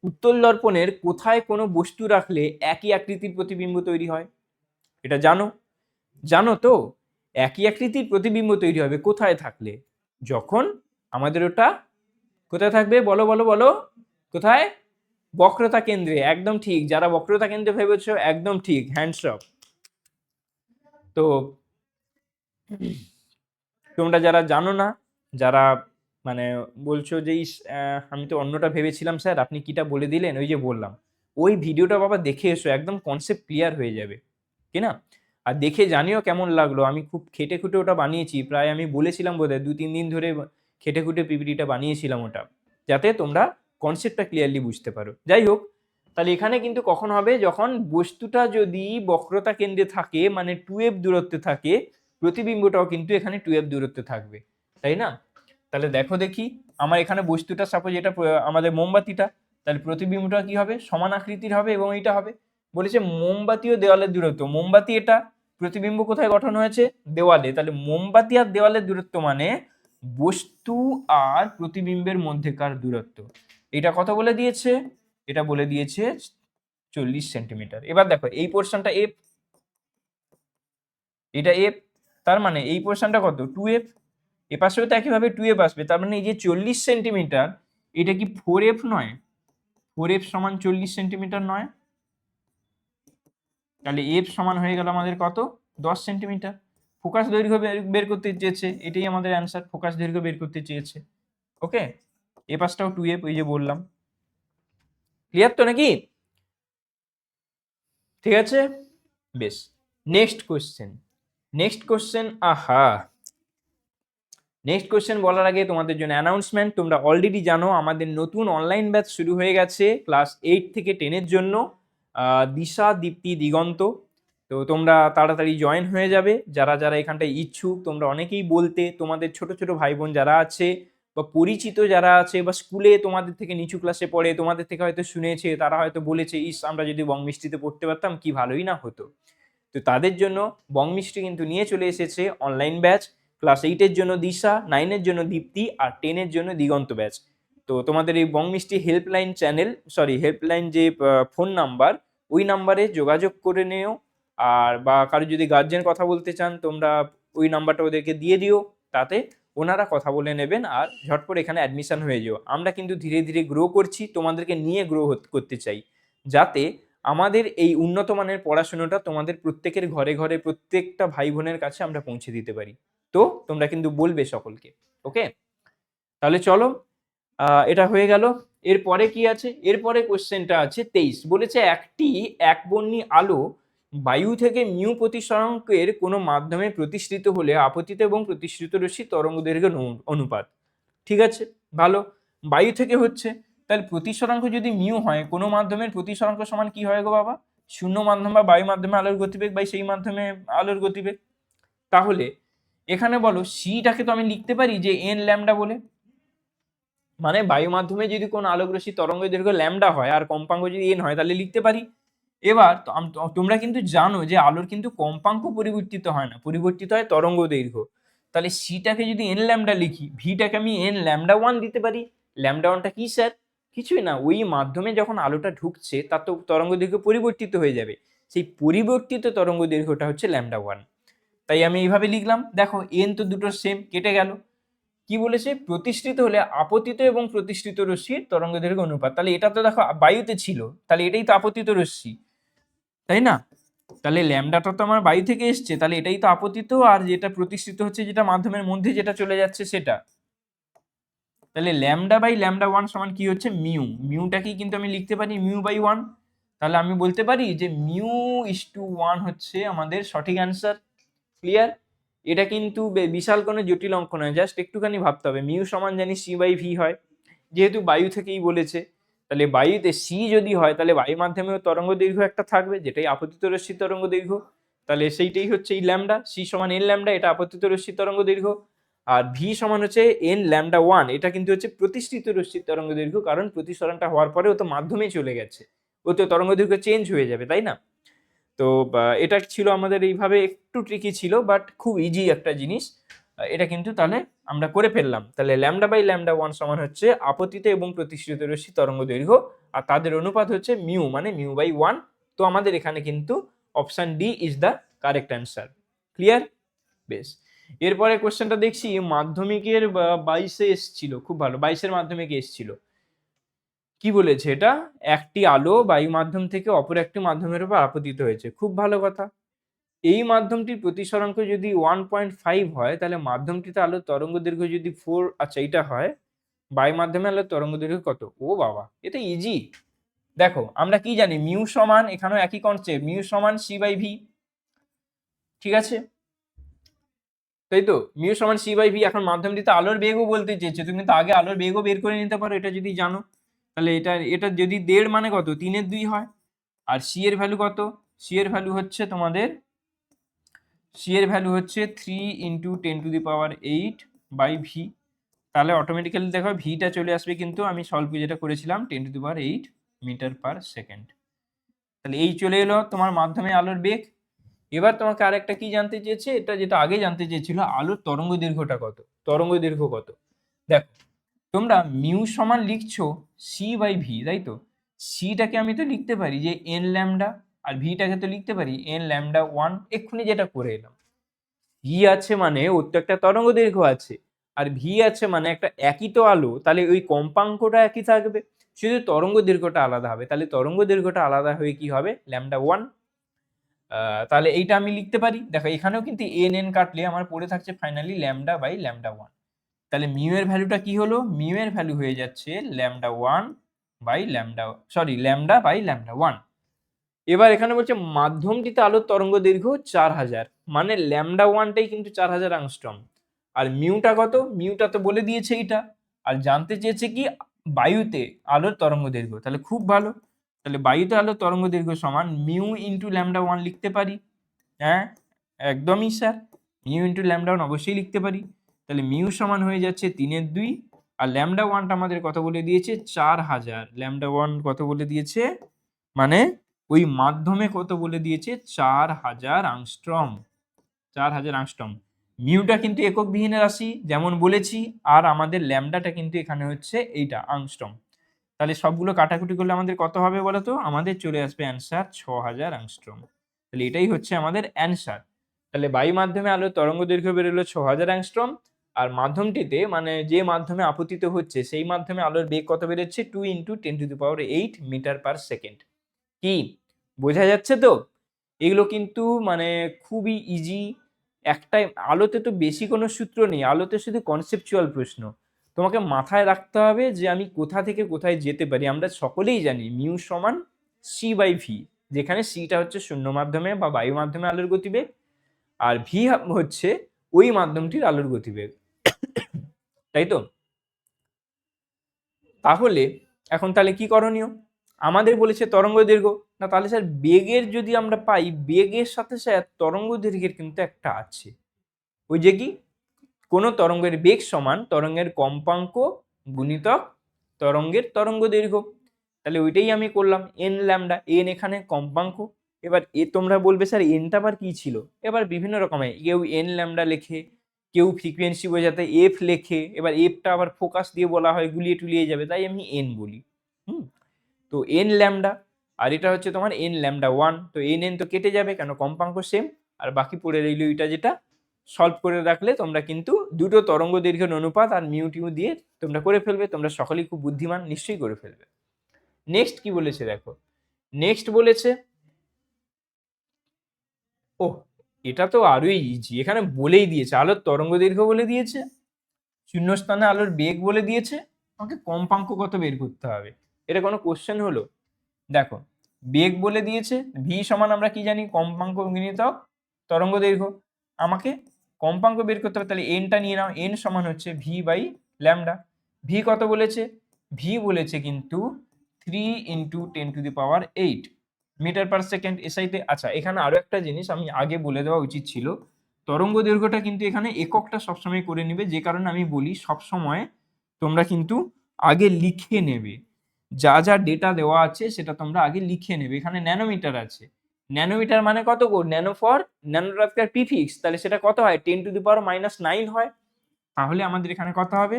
উত্তল দর্পণের কোথায় কোনো বস্তু রাখলে একই আকৃতির প্রতিবিম্ব তৈরি হয়? এটা জানো? জানো তো? একই আকৃতির প্রতিবিম্ব তৈরি হবে কোথায় থাকলে? যখন আমাদের ওটা কোথায় থাকবে, বলো বলো বলো, কোথায়? বক্রতা কেন্দ্রে। একদম ঠিক, যারা বক্রতা কেন্দ্রে ভেবেছো একদম ঠিক, হ্যান্ডস আপ। তো তোমরা যারা জানো না, যারা মানে বলছো যে আমি তো অন্যটা ভেবেছিলাম স্যার, আপনি কিটা বলে দিলেন, ওই যে বললাম ওই ভিডিওটা বাবা দেখে এসো, একদম কনসেপ্ট ক্লিয়ার হয়ে যাবে, কি না? আর দেখে জানিও কেমন লাগলো। আমি খুব খেটে খুঁটে ওটা বানিয়েছি, প্রায় আমি বলেছিলাম বোধহয় 2-3 দিন ধরে খেটে খুঁটে পিপিটিটা বানিয়েছিলাম ওটা, যাতে তোমরা কনসেপ্টটা ক্লিয়ারলি বুঝতে পারো। যাই হোক, তাহলে এখানে কিন্তু কখন হবে, যখন বস্তুটা যদি বক্রতা কেন্দ্রে থাকে মানে 2f দূরত্বে থাকে, প্রতিবিম্বটাও কিন্তু এখানে 2f দূরত্বে থাকবে, তাই না? তাহলে দেখো দেখি, আমার এখানে বস্তুটা সাপোজ এটা আমাদের মোমবাতিটা, তাহলে প্রতিবিম্বটা কি হবে, সমান আকৃতির হবে এবং এইটা হবে। বলেছে মোমবাতি ও দেওয়ালের দূরত্ব, মোমবাতি এটা, প্রতিবিম্ব কোথায় গঠন হয়েছে, দেওয়ালে, তাহলে মোমবাতি আর দেওয়ালের দূরত্ব মানে বস্তু আর প্রতিবিম্বের মধ্যেকার দূরত্ব। এটা কত বলে দিয়েছে? এটা বলে দিয়েছে 40 সেন্টিমিটার। এবার দেখো এই পোর্শনটা এফ, এটা এফ, তার মানে এই পোর্শনটা কত, 2f, এপাশেও তো একইভাবে 2f আসবে, তার মানে এই যে 40 সেন্টিমিটার, এটা কি 4f নয়? 4f সমান 40 সেন্টিমিটার নয়? তাহলে এফ সমান হয়ে গেল আমাদের কত, 10 সেন্টিমিটার। ফোকাস দৈর্ঘ্য বের করতে চেয়েছে, এটাই আমাদের অ্যান্সার, ফোকাস দৈর্ঘ্য বের করতে চেয়েছে। ওকে, এ পাশটাও 2f, ওই যে বললাম। ক্লিয়ার তো নাকি? ঠিক আছে, বেশ। নেক্সট কোশ্চেন, নেক্সট কোশ্চেন, আহা, নেক্সট কোশ্চেন বলার আগে তোমাদের জন্য অ্যানাউন্সমেন্ট। তোমরা অলরেডি জানো আমাদের নতুন অনলাইন ব্যাচ শুরু হয়ে গেছে ক্লাস 8 থেকে 10-এর জন্য, দিশা, দীপ্তি, দিগন্ত। তো তোমরা তাড়াতাড়ি জয়েন হয়ে যাবে, যারা যারা এখানটায় ইচ্ছুক। তোমরা অনেকেই বলতে, তোমাদের ছোট ছোট ভাই বোন যারা আছে বা পরিচিত যারা আছে বা স্কুলে তোমাদের থেকে নিচু ক্লাসে পড়ে, তোমাদের থেকে হয়তো শুনেছে, তারা হয়তো বলেছে ইস আমরা যদি বং মিষ্টিতে পড়তে পারতাম কি ভালোই না হতো। তো তাদের জন্য বং মিষ্টি কিন্তু নিয়ে চলে এসেছে অনলাইন ব্যাচ, ক্লাস 8-এর জন্য দিশা, 9-এর জন্য দীপ্তি আর 10-এর জন্য দিগন্ত ব্যাচ। তো তোমাদের এই বং মিষ্টি হেল্পলাইন চ্যানেল, সরি হেল্পলাইন যে ফোন নাম্বার, ওই নাম্বারে যোগাযোগ করে নিও। আর বা কারো যদি গার্জেন কথা বলতে চান, তোমরা ওই নাম্বারটা ওদেরকে দিয়ে দিও, তাতে ওনারা কথা বলে নেবেন আর ঝটপট এখানে অ্যাডমিশন হয়ে যাও। আমরা কিন্তু ধীরে ধীরে গ্রো করছি, তোমাদেরকে নিয়ে গ্রো করতে চাই, যাতে আমাদের এই উন্নত মানের পড়াশোনাটা তোমাদের প্রত্যেকের ঘরে ঘরে প্রত্যেকটা ভাই বোনের কাছে আমরা পৌঁছে দিতে পারি। তো তোমরা কিন্তু বলবে সকলকে, ওকে? তাহলে চলো, এটা হয়ে গেল। এরপরে কি আছে? এরপরে কোশ্চেনটা আছে 23, বলেছে একটি একবর্ণী আলো বায়ু থেকে মিউ প্রতিসরাঙ্কের কোনো মাধ্যমে প্রতিসৃত হলে আপতিত এবং প্রতিসৃত রশ্মি তরঙ্গদৈর্ঘ্যের অনুপাত। ঠিক আছে, ভালো। বায়ু থেকে হচ্ছে, তাহলে প্রতিসরাঙ্ক যদি মিউ হয়, কোনো মাধ্যমের প্রতিসরাঙ্ক সমান কি হয় গো বাবা? শূন্য মাধ্যম বা বায়ু মাধ্যমে আলোর গতিবেগ বাই সেই মাধ্যমে আলোর গতিবেগ। তাহলে এখানে বলো সিটাকে তো আমি লিখতে পারি যে এন ল্যামডা বলে, মানে বায়ু মাধ্যমে যদি কোনো আলোক রশ্মি তরঙ্গ দৈর্ঘ্য ল্যামডা হয় আর কম্পাঙ্ক যদি এন হয় তাহলে লিখতে পারি। এবার তোমরা কিন্তু জানো যে আলোর কিন্তু কম্পাঙ্ক পরিবর্তিত হয় না, পরিবর্তিত হয় তরঙ্গ দৈর্ঘ্য। তাহলে সিটাকে যদি এন ল্যামডা লিখি, ভিটাকে আমি এন ল্যামডা ওয়ান দিতে পারি। ল্যামডা ওয়ানটা কি স্যার? কিছুই না, ওই মাধ্যমে যখন আলোটা ঢুকছে তার তো তরঙ্গ দৈর্ঘ্য পরিবর্তিত হয়ে যাবে, সেই পরিবর্তিত তরঙ্গ দৈর্ঘ্যটা হচ্ছে ল্যামডা ওয়ান। তাই আমি এইভাবে লিখলাম। দেখো এন তো দুটো সেম, কেটে গেল। কি বলেছে? প্রতিষ্ঠিত হলে আপতিত এবং প্রতিষ্ঠিত রশ্মির তরঙ্গ দৈর্ঘ্য অনুপাত। তাহলে এটা তো দেখো বায়ুতে ছিল, তাহলে এটাই তো আপতিত রশ্মি, তাই না? তাহলে ল্যামডাটা তো আমার বায়ু থেকে এসছে, তাহলে এটাই তো আপতিত, আর যেটা প্রতিষ্ঠিত হচ্ছে যেটা মাধ্যমের মধ্যে যেটা চলে যাচ্ছে সেটা। তাহলে ল্যামডা বাই ল্যামডা ওয়ান সমান কি হচ্ছে? মিউ। মিউটাকেই কিন্তু আমি লিখতে পারি মিউ বাই ওয়ান। তাহলে আমি বলতে পারি যে মিউ ইস টু ওয়ান হচ্ছে আমাদের সঠিক অ্যান্সার। ক্লিয়ার? এটা কিন্তু বিশাল কোনো জটিল অঙ্ক নয়, জাস্ট একটুখানি ভাবতে হবে। মিউ সমান জানি সি বাই ভি হয়, যেহেতু বায়ু থেকেই বলেছে। তাহলে বায়ুতে সি যদি হয় তাহলে বায়ু মাধ্যমেও তরঙ্গ দৈর্ঘ্য একটা থাকবে, যেটাই আপতিত রশ্মি তরঙ্গ দৈর্ঘ্য। তাহলে সেইটাই হচ্ছে এই ল্যামডা। সি সমান এন ল্যামডা, এটা আপতিত রশ্মি তরঙ্গ দৈর্ঘ্য। আর ভি সমান হচ্ছে এন ল্যামডা ওয়ান, এটা কিন্তু হচ্ছে প্রতিষ্ঠিত রশ্মি তরঙ্গ দৈর্ঘ্য, কারণ প্রতিসরণটা হওয়ার পরে ও তো মাধ্যমে চলে গেছে, ও তো তরঙ্গ দৈর্ঘ্য চেঞ্জ হয়ে যাবে, তাই না? তো এটা ছিল আমাদের এইভাবে, একটু ট্রিকি ছিল বাট খুব ইজি একটা জিনিস। এটা কিন্তু তাহলে আমরা করে ফেললাম। তাহলে ল্যামডা বাই ল্যামডা ওয়ান সমান হচ্ছে আপতিত এবং প্রতিষ্ঠিত রশ্মি তরঙ্গ দৈর্ঘ্য, আর তাদের অনুপাত হচ্ছে মিউ, মানে মিউ বাই ওয়ান। তো আমাদের এখানে কিন্তু option D is the correct answer. Clear? বেশ। এরপরে কোশ্চেনটা দেখছি মাধ্যমিকের 22-এ এসছিল, খুব ভালো, 22-এর মাধ্যমিকে এসছিল। কি বলেছে এটা? একটি আলো বায়ু মাধ্যম থেকে অপর একটি মাধ্যমের উপর আপতিত হয়েছে। খুব ভালো কথা। এই মাধ্যমটির প্রতিসরাঙ্ক যদি 1.5 হয় তাহলে মাধ্যমটিতে আলোর তরঙ্গ দৈর্ঘ্য যদি 4, আচ্ছা এটা হয়, বায়ু মাধ্যমে আলোর তরঙ্গ দৈর্ঘ্য কত? ও বাবা, এটা ইজি। দেখো আমরা কি জানি, মিউ সমান, এখানেও একই কনসেপ্ট, মিউ সমান সি বাই ভি। ঠিক আছে, তাই তো? মিউ সমান সি বাই ভি। এখন মাধ্যমটিতে আলোর বেগও বলতে চেয়েছে, তুমি কিন্তু আগে আলোর বেগও বের করে নিতে পারো, এটা যদি জানো। তাহলে এটা যদি 1.5 মানে কত? 3/2 হয়। আর সি এর ভ্যালু কত? সি এর ভ্যালু হচ্ছে তোমাদের, সি এর ভ্যালু হচ্ছে 3 × 10⁸ বাই ভি। তাহলে অটোমেটিক্যালি দেখো ভিটা চলে আসবে, কিন্তু আমি সলভ যেটা করেছিলাম 10⁸ মিটার পার সেকেন্ড। তাহলে এই চলে এলো তোমার মাধ্যমে আলোর বেগ। এবার তোমাকে আরেকটা কি জানতে চেয়েছে, এটা যেটা আগে জানতে চেয়েছিল, আলোর তরঙ্গ দৈর্ঘ্যটা কত, তরঙ্গ দৈর্ঘ্য কত। দেখো তোমরা মিউ সমান লিখছো সি বাই ভি, তাই তো? সিটাকে আমি তো লিখতে পারি যে এন ল্যামডা, আর ভিটাকে তো লিখতে পারি এন ল্যামডা ওয়ান। এক্ষুনি যেটা করে এলাম, ভি আছে মানে ওর তো একটা তরঙ্গ দৈর্ঘ্য আছে, আর ভি আছে মানে একটা একই তো আলো, তাহলে ওই কম্পাঙ্কটা একই থাকবে, শুধু তরঙ্গ দৈর্ঘ্যটা আলাদা হবে। তাহলে তরঙ্গ দৈর্ঘ্যটা আলাদা হয়ে কি হবে? Lambda one. তাহলে এইটা আমি লিখতে পারি। দেখো এখানেও কিন্তু এন এন কাটলে আমার পড়ে থাকছে finally lambda by lambda one. তাহলে মিউ এর ভ্যালুটা কি হলো? মিউ এর ভ্যালু হয়ে যাচ্ছে lambda one by lambda, sorry lambda by lambda one. এবার এখানে বলছে মাধ্যমটিতে আলোর তরঙ্গ দৈর্ঘ্য 4000, মানে ল্যামডা ওয়ানটাই কিন্তু 4000 অ্যাংস্ট্রম। আর মিউটা কত? মিউটা তো বলে দিয়েছে এইটা। আর জানতে চেয়েছে কি? বায়ুতে আলোর তরঙ্গ দৈর্ঘ্য। তাহলে খুব ভালো, তাহলে বায়ুতে আলোর তরঙ্গ দৈর্ঘ্য সমান মিউ ইন্টু ল্যামডা ওয়ান লিখতে পারি। হ্যাঁ একদমই sir, mu into lambda one অবশ্যই লিখতে পারি। তাহলে মিউ সমান হয়ে যাচ্ছে 3/2, আর ল্যামডা ওয়ানটা আমাদের কত বলে দিয়েছে? 4000। ল্যামডা ওয়ান কত বলে দিয়েছে? মানে ওই মাধ্যমে কত বলে দিয়েছে? 4000 অ্যাংস্ট্রম। 4000 অ্যাংস্ট্রম। মিউটা কিন্তু একক বিহীন রাশি যেমন বলেছি, আর আমাদের ল্যামডাটা কিন্তু এখানে হচ্ছে এইটা অ্যাংস্ট্রম। তাহলে সবগুলো কাটাকুটি করলে আমাদের কত হবে বলো তো? আমাদের চলে আসবে অ্যান্সার 6000 অ্যাংস্ট্রম। তাহলে এটাই হচ্ছে আমাদের অ্যান্সার। তাহলে বায়ু মাধ্যমে আলোর তরঙ্গ দৈর্ঘ্য বেরোলো 6000 অ্যাংস্ট্রম, আর মাধ্যমটিতে মানে যে মাধ্যমে আপতিত হচ্ছে সেই মাধ্যমে আলোর বেগ কত বেরোচ্ছে, 2 × 10⁸ মিটার পার সেকেন্ড। কি বোঝা যাচ্ছে তো? এগুলো কিন্তু মানে খুবই ইজি। একটাই, আলোতে তো বেশি কোনো সূত্র নেই, আলোতে শুধু কনসেপচুয়াল প্রশ্ন। তোমাকে মাথায় রাখতে হবে যে আমি কোথা থেকে কোথায় যেতে পারি। আমরা সকলেই জানি মিউ সমান c/v, যেখানে সিটা হচ্ছে শূন্য মাধ্যমে বা বায়ু মাধ্যমে আলোর গতিবেগ, আর ভি হচ্ছে ওই মাধ্যমটির আলোর গতিবেগ, তাই তো? তাহলে এখন তাহলে কি করণীয়? আমাদের বলেছে তরঙ্গ দৈর্ঘ্য, না তাহলে স্যার বেগের যদি আমরা পাই, বেগের সাথে স্যার তরঙ্গ দৈর্ঘ্যের কিন্তু একটা আছে, ওই যে কি, কোনো তরঙ্গের বেগ সমান তরঙ্গের কম্পাঙ্ক গুণিতক তরঙ্গের তরঙ্গ দৈর্ঘ্য। তাহলে ওইটাই আমি করলাম, এন ল্যামডা, এন এখানে কম্পাঙ্ক। এবার তোমরা বলবে স্যার এনটা আবার কি ছিল? এবার বিভিন্ন রকমের, কেউ এন ল্যামডা লেখে, কেউ ফ্রিকোয়েন্সি বোঝাতে এফ লেখে, এবার এফটা আবার ফোকাস দিয়ে বলা হয়, গুলিয়ে টুলিয়ে যাবে, তাই আমি এন বলি। তো এন ল্যামডা, আর এটা হচ্ছে তোমার এন ল্যামডা 1। তো এন এন তো কেটে যাবে, কেন কম্পাঙ্ক সেম। আর বাকি পড়ে রইল এটা, যেটা সলভ করে রাখলে তোমরা কিন্তু দুটো তরঙ্গ দৈর্ঘ্যের অনুপাত আর মিউ টিউ দিয়ে তোমরা করে ফেলবে। তোমরা সকলেই খুব বুদ্ধিমান, নিশ্চয়ই করে ফেলবে। নেক্সট কি বলেছে দেখো, নেক্সট বলেছে, ও এটা তো আরোই ইজি, এখানে বলেই দিয়েছে আলোর তরঙ্গ দৈর্ঘ্য বলে দিয়েছে, শূন্যস্থানে আলোর বেগ বলে দিয়েছে, আমাকে কম্পাঙ্ক কত বের করতে হবে। এটা কোনো কোশ্চেন হলো? দেখো বেগ বলে দিয়েছে, ভি সমান আমরা কি জানি, কম্পাঙ্ক গুণিতক তরঙ্গ দৈর্ঘ্য। আমাকে কম্পাঙ্ক বের করতে হবে, তাহলে এনটা নিয়ে নাও, এন সমান হচ্ছে ভি বাই ল্যামডা। ভি কত বলেছে? ভি বলেছে কিন্তু 3 × 10⁸ মিটার পার সেকেন্ড এসআইতে। আচ্ছা এখানে আরো একটা জিনিস আমি আগে বলে দেওয়া উচিত ছিল, তরঙ্গ দৈর্ঘ্যটা কিন্তু এখানে এককটা সবসময় করে নেবে, যে কারণে আমি বলি সবসময় তোমরা কিন্তু আগে লিখে নেবে, যা যা ডেটা দেওয়া আছে সেটা তোমরা আগে লিখে নেবে। এখানে ন্যানোমিটার আছে, ন্যানোমিটার মানে কত গো, ন্যানো ফর ন্যানোরাফকার প্রিফিক্স, তাহলে সেটা কত হয়, 10⁻⁻৯ হয়। তাহলে আমাদের এখানে কত হবে,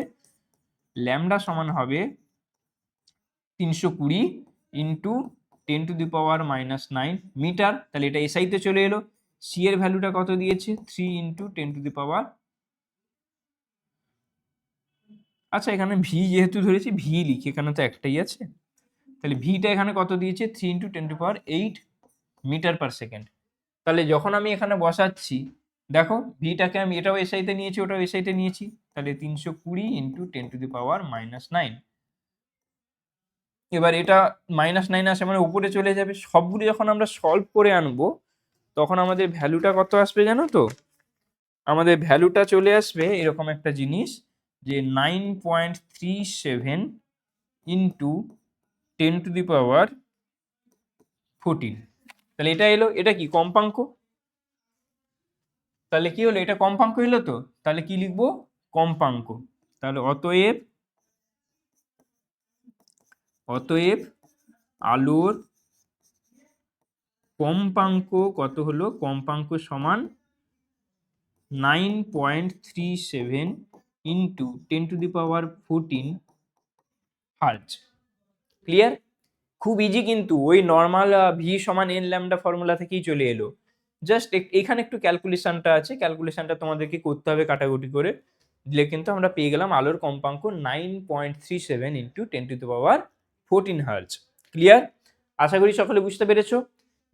ল্যামডা সমান হবে 320 × 10⁻⁹ মিটার। তাহলে এটা এসআইতে চলে এলো। সি এর ভ্যালুটা কত দিয়েছে, 3 × 10⁻, আচ্ছা এখানে ভি যেহেতু ধরেছি ভি লিখি, এখানে তো একটাই আছে, তাহলে ভিটা এখানে কত দিয়েছে, 3 × 10⁸ মিটার পার সেকেন্ড। তাহলে যখন আমি এখানে বসাচ্ছি, দেখো ভিটাকে আমি এটাও এসআইতে নিয়েছি, ওটাও এসআইতে নিয়েছি, তাহলে 320 × 10⁻⁹। এবার এটা -9 আসে মানে উপরে চলে যাবে। সবগুলো যখন আমরা সলভ করে আনবো তখন আমাদের ভ্যালুটা কত আসবে জানো তো? আমাদের ভ্যালুটা চলে আসবে এরকম একটা জিনিস, যে 9.37 × 10⁻14। তাহলে এটা এলো, এটা কি কম্পাঙ্ক, তাহলে কি হলো, এটা কম্পাঙ্ক হলো তো, তাহলে কি লিখবো, কম্পাঙ্ক। তাহলে অতএব আলোর কম্পাঙ্ক কত হলো, কম্পাঙ্ক সমান 9.37 × 10⁻14 হার্জ। ক্লিয়ার? খুব ইজি কিন্তু, ওই নর্মাল ভি সমান এন ল্যামডা ফর্মুলা থেকেই চলে এলো। জাস্ট এখানে একটু ক্যালকুলেশনটা আছে, ক্যালকুলেশনটা তোমাদেরকে করতে হবে কাটাকুটি করে, দিলে কিন্তু আমরা পেয়ে গেলাম আলোর কম্পাঙ্ক 9.37 × 10⁻14 হার্জ। ক্লিয়ার? আশা করি সকলে বুঝতে পেরেছো।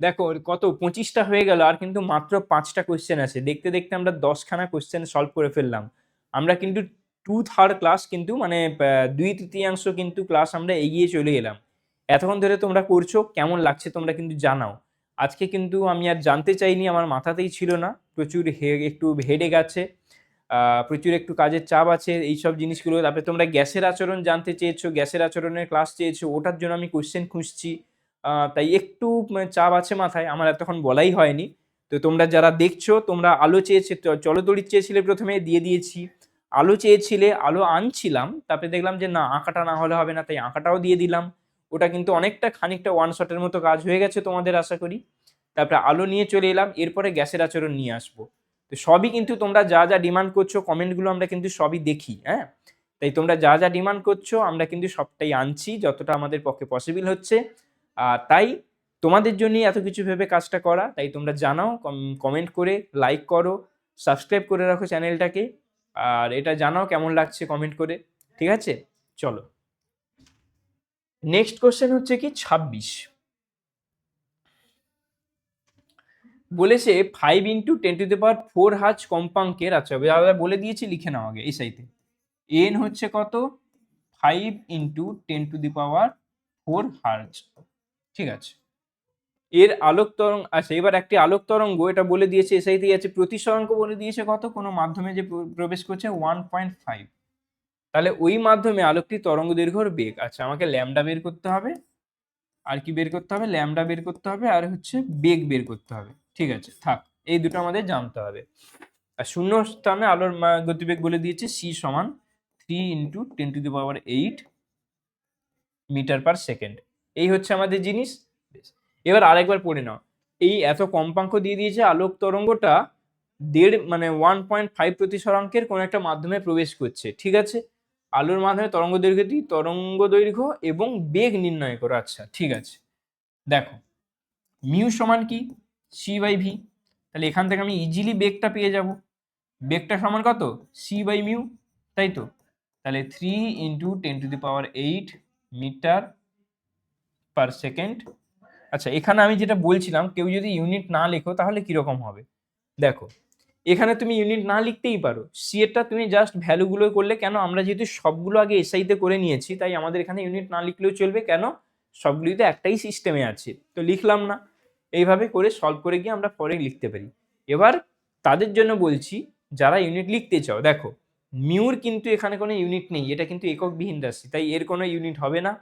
দেখো কত 25টা হয়ে গেল, আর কিন্তু মাত্র 5টা কোশ্চেন আছে। দেখতে দেখতে আমরা 10খানা কোশ্চেন সলভ করে ফেললাম। আমরা কিন্তু 2/3 ক্লাস কিন্তু মানে 2/3 কিন্তু ক্লাস আমরা এগিয়ে চলে এলাম। এতক্ষণ ধরে তোমরা করছো, কেমন লাগছে তোমরা কিন্তু জানাও। আজকে কিন্তু আমি আর জানতে চাইনি, আমার মাথাতেই ছিল না, প্রচুর একটু হেডেক আছে, প্রচুর একটু কাজের চাপ আছে, এইসব জিনিসগুলো। তারপরে তোমরা গ্যাসের আচরণ জানতে চেয়েছো, গ্যাসের আচরণের ক্লাস চেয়েছো, ওটার জন্য আমি কোশ্চেন খুঁজছি, তাই একটু চাপ আছে মাথায়, আমার এতক্ষণ বলাই হয়নি। তো তোমরা যারা দেখছো, তোমরা আলো চেয়েছে, চলতড়িৎ চেয়েছিলে, প্রথমে দিয়ে দিয়েছি। আলো চেয়েছিলে, আলো আনছিলাম, তারপরে দেখলাম যে না, আঁকাটা না হলে হবে না, তাই আঁকাটাও দিয়ে দিলাম। ওটা কিন্তু অনেকটা খানিকটা ওয়ান শটের মতো কাজ হয়ে গেছে তোমাদের, আশা করি। তারপরে আলো নিয়ে চলে এলাম, এরপরে গ্যাসের আচরণ নিয়ে আসবো। তো সবই কিন্তু তোমরা যা যা ডিমান্ড করছো, কমেন্টগুলো আমরা কিন্তু সবই দেখি, হ্যাঁ। তাই তোমরা যা যা ডিমান্ড করছো আমরা কিন্তু সবটাই আনছি, যতটা আমাদের পক্ষে পসিবল হচ্ছে। তাই তোমাদের জন্যই এত কিছু ভেবে কাজটা করা। তাই তোমরা জানাও, কমেন্ট করে, লাইক করো, সাবস্ক্রাইব করে রাখো চ্যানেলটাকে। আর এটা জানাও কেমন লাগছে কমেন্ট করে। ঠিক আছে, চলো নেক্সট কোশ্চেন হচ্ছে কি 26 বলেছে 5 × 10⁴ হার্জ কম্পাঙ্কের, আচ্ছা বলে দিয়েছি, লিখে নাও আগে এই সাইতে। এন হচ্ছে কত? 5 × 10⁴ হার্জ। ঠিক আছে, এর আলোক তরঙ্গ, আচ্ছা এবার একটি আলোক তরঙ্গ, এটা বলে দিয়েছে এসআইতেই আছে, প্রতিসরাঙ্ক বলে দিয়েছে কত, কোনো মাধ্যমে যে প্রবেশ করছে 1.5, তাহলে ওই মাধ্যমে আলোকটি তরঙ্গ দৈর্ঘ্যর বেগ। আচ্ছা আমাকে ল্যামডা বের করতে হবে, আর কি বের করতে হবে? ল্যামডা বের করতে হবে, আর হচ্ছে বেগ বের করতে হবে। ঠিক আছে, থাক, এই দুটো আমাদের জানতে হবে। আর শূন্য স্থানে আলোর গতিবেগ বলে দিয়েছে c সমান 3 × 10⁸ মিটার/সেকেন্ড। এই হচ্ছে আমাদের জিনিস। এবার আরেকবার পড়ে নাও, এই এত কম্পাঙ্ক দিয়ে দিয়েছে, আলোক তরঙ্গটা 1.5 প্রতিসরাঙ্কের কোন একটা মাধ্যমে প্রবেশ করছে। ঠিক আছে, আলোর মাধ্যমে তরঙ্গ দৈর্ঘ্য এবং বেগ নির্ণয় করো। আচ্ছা ঠিক আছে, দেখো মিউ সমান কি? c/v। তাহলে এখান থেকে আমি ইজিলি বেগটা পেয়ে যাব। বেগটা সমান কত? c/মিউ, তাই তো? তাহলে 3 × 10⁸ মিটার/সেকেন্ড। আচ্ছা এখানে আমি যেটা বলছিলাম, কেউ যদি ইউনিট না লেখো তাহলে কিরকম হবে দেখো, এখানে তুমি ইউনিট না লিখতেই পারো, সি এরটা তুমি জাস্ট ভ্যালুগুলো করলে, কেন আমরা যেহেতু সবগুলো আগে এসআইতে করে নিয়েছি তাই আমাদের এখানে ইউনিট না লিখলেও চলবে, কেন সবগুলিতে একটাই সিস্টেমে আছে, তো লিখলাম না। এইভাবে করে সলভ করে গিয়ে আমরা পরে লিখতে পারি। এবার তাদের জন্য বলছি যারা ইউনিট লিখতে চাও, দেখো মিউর কিন্তু এখানে কোনো ইউনিট নেই, এটা কিন্তু এককবিহীন রাশি, তাই এর কোনো ইউনিট হবে না।